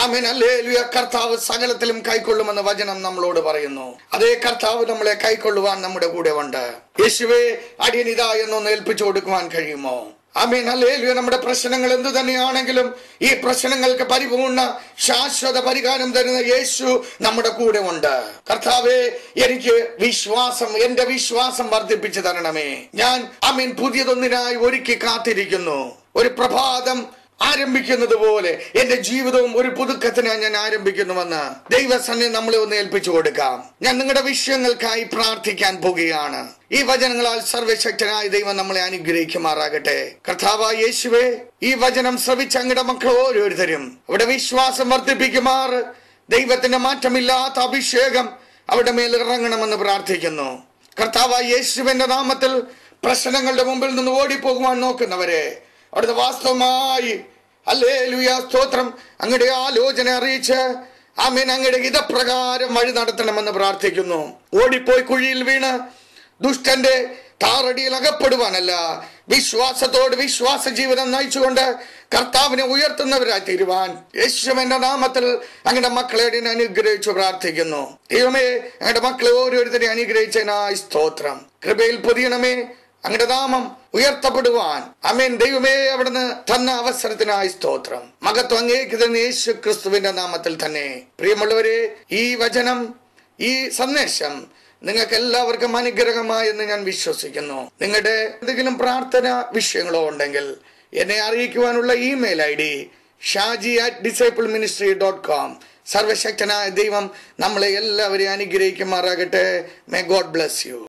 ആമേൻ, ഹല്ലേലൂയ, കർത്താവ് സകലത്തിലും കൈക്കൊള്ളുമെന്ന് വചനം നമ്മളോട് പറയുന്നു. അതേ കർത്താവ് നമ്മളെ കൈക്കൊള്ളുവാൻ നമ്മുടെ കൂടെ ഉണ്ട്. യേശുവേ, അടിയനിതാ എന്നൊന്ന് ഏൽപ്പിച്ചു കൊടുക്കുവാൻ കഴിയുമോ? ആമേൻ, ഹല്ലേലൂയ. നമ്മുടെ പ്രശ്നങ്ങൾ എന്തു തന്നെയാണെങ്കിലും ഈ പ്രശ്നങ്ങൾക്ക് പരിപൂർണ്ണ ശാശ്വത പരിഹാരം തരുന്ന യേശു നമ്മുടെ കൂടെ ഉണ്ട്. കർത്താവേ, എനിക്ക് വിശ്വാസം, എന്റെ വിശ്വാസം വർദ്ധിപ്പിച്ചു തരണമേ. ഞാൻ ആമേൻ പുതിയതൊന്നിനായി ഒരുക്കി കാത്തിരിക്കുന്നു. ഒരു പ്രഭാതം ആരംഭിക്കുന്നത് പോലെ എന്റെ ജീവിതവും ഒരു പുതുക്കത്തിന് ഞാൻ ആരംഭിക്കുന്നുവെന്ന് ദൈവസന്നിധിയിൽ നമ്മളെ ഒന്ന് ഏൽപ്പിച്ചു കൊടുക്കാം. ഞാൻ നിങ്ങളുടെ വിഷയങ്ങൾക്കായി പ്രാർത്ഥിക്കാൻ പോകുകയാണ്. ഈ വചനങ്ങളാൽ സർവശക്തനായ ദൈവം നമ്മളെ അനുഗ്രഹിക്കുമാറാകട്ടെ. കർത്താവായ യേശുവേ, ഈ വചനം ശ്രവിച്ച അങ്ങയുടെ മക്കൾ ഓരോരുത്തരും അവിടെ വിശ്വാസം വർദ്ധിപ്പിക്കുമാർ ദൈവത്തിന്റെ മാറ്റമില്ലാത്ത അഭിഷേകം അവിടെ മേൽ ഇറങ്ങണമെന്ന് പ്രാർത്ഥിക്കുന്നു. കർത്താവായ യേശുവിന്റെ നാമത്തിൽ പ്രശ്നങ്ങളുടെ മുമ്പിൽ നിന്ന് ഓടിപ്പോകുവാൻ നോക്കുന്നവരെ അവിടുത്തെ വാസ്തവമായി ഹല്ലേലൂയ, സ്തോത്രം. അങ്ങയുടെ ആലോചന അറിയിച്ച് ആമേൻ അങ്ങയുടെ ഹിതപ്രകാരം വഴി നടത്തണമെന്ന് പ്രാർത്ഥിക്കുന്നു. ഓടിപ്പോയി കുഴിയിൽ വീണ് ദുഷ്ടന്റെ താറടിയിൽ അകപ്പെടുവാനല്ല, വിശ്വാസത്തോട് വിശ്വാസ ജീവിതം നയിച്ചുകൊണ്ട് കർത്താവിനെ ഉയർത്തുന്നവരായി തീരുവാൻ യേശുവിന്റെ നാമത്തിൽ അങ്ങയുടെ മക്കളെ അനുഗ്രഹിച്ചു പ്രാർത്ഥിക്കുന്നു. ദൈവമേ, അങ്ങയുടെ മക്കളെ ഓരോരുത്തരെ അനുഗ്രഹിച്ചതിനായി സ്തോത്രം. കൃപയിൽ പൊതിയണമേ, അങ്ങയുടെ നാമം ഉയർത്തപ്പെടുവാൻ. ആമേൻ. ദൈവമേ, അവിടുന്ന് തന്ന അവസരത്തിനായി സ്തോത്രം. മഹത്വം അങ്ങേക്ക് തന്നെ യേശു ക്രിസ്തുവിന്റെ നാമത്തിൽ തന്നെ. പ്രിയമുള്ളവരെ, ഈ വചനം, ഈ സന്ദേശം നിങ്ങൾക്ക് എല്ലാവർക്കും അനുഗ്രഹമായെന്ന് ഞാൻ വിശ്വസിക്കുന്നു. നിങ്ങളുടെ എന്തെങ്കിലും പ്രാർത്ഥന വിഷയങ്ങളോ ഉണ്ടെങ്കിൽ എന്നെ അറിയിക്കുവാനുള്ള ഇമെയിൽ ID shaji@discipleministry.com. സർവശക്തനായ ദൈവം നമ്മളെ എല്ലാവരെയും അനുഗ്രഹിക്കുമാറാകട്ടെ. May God bless you.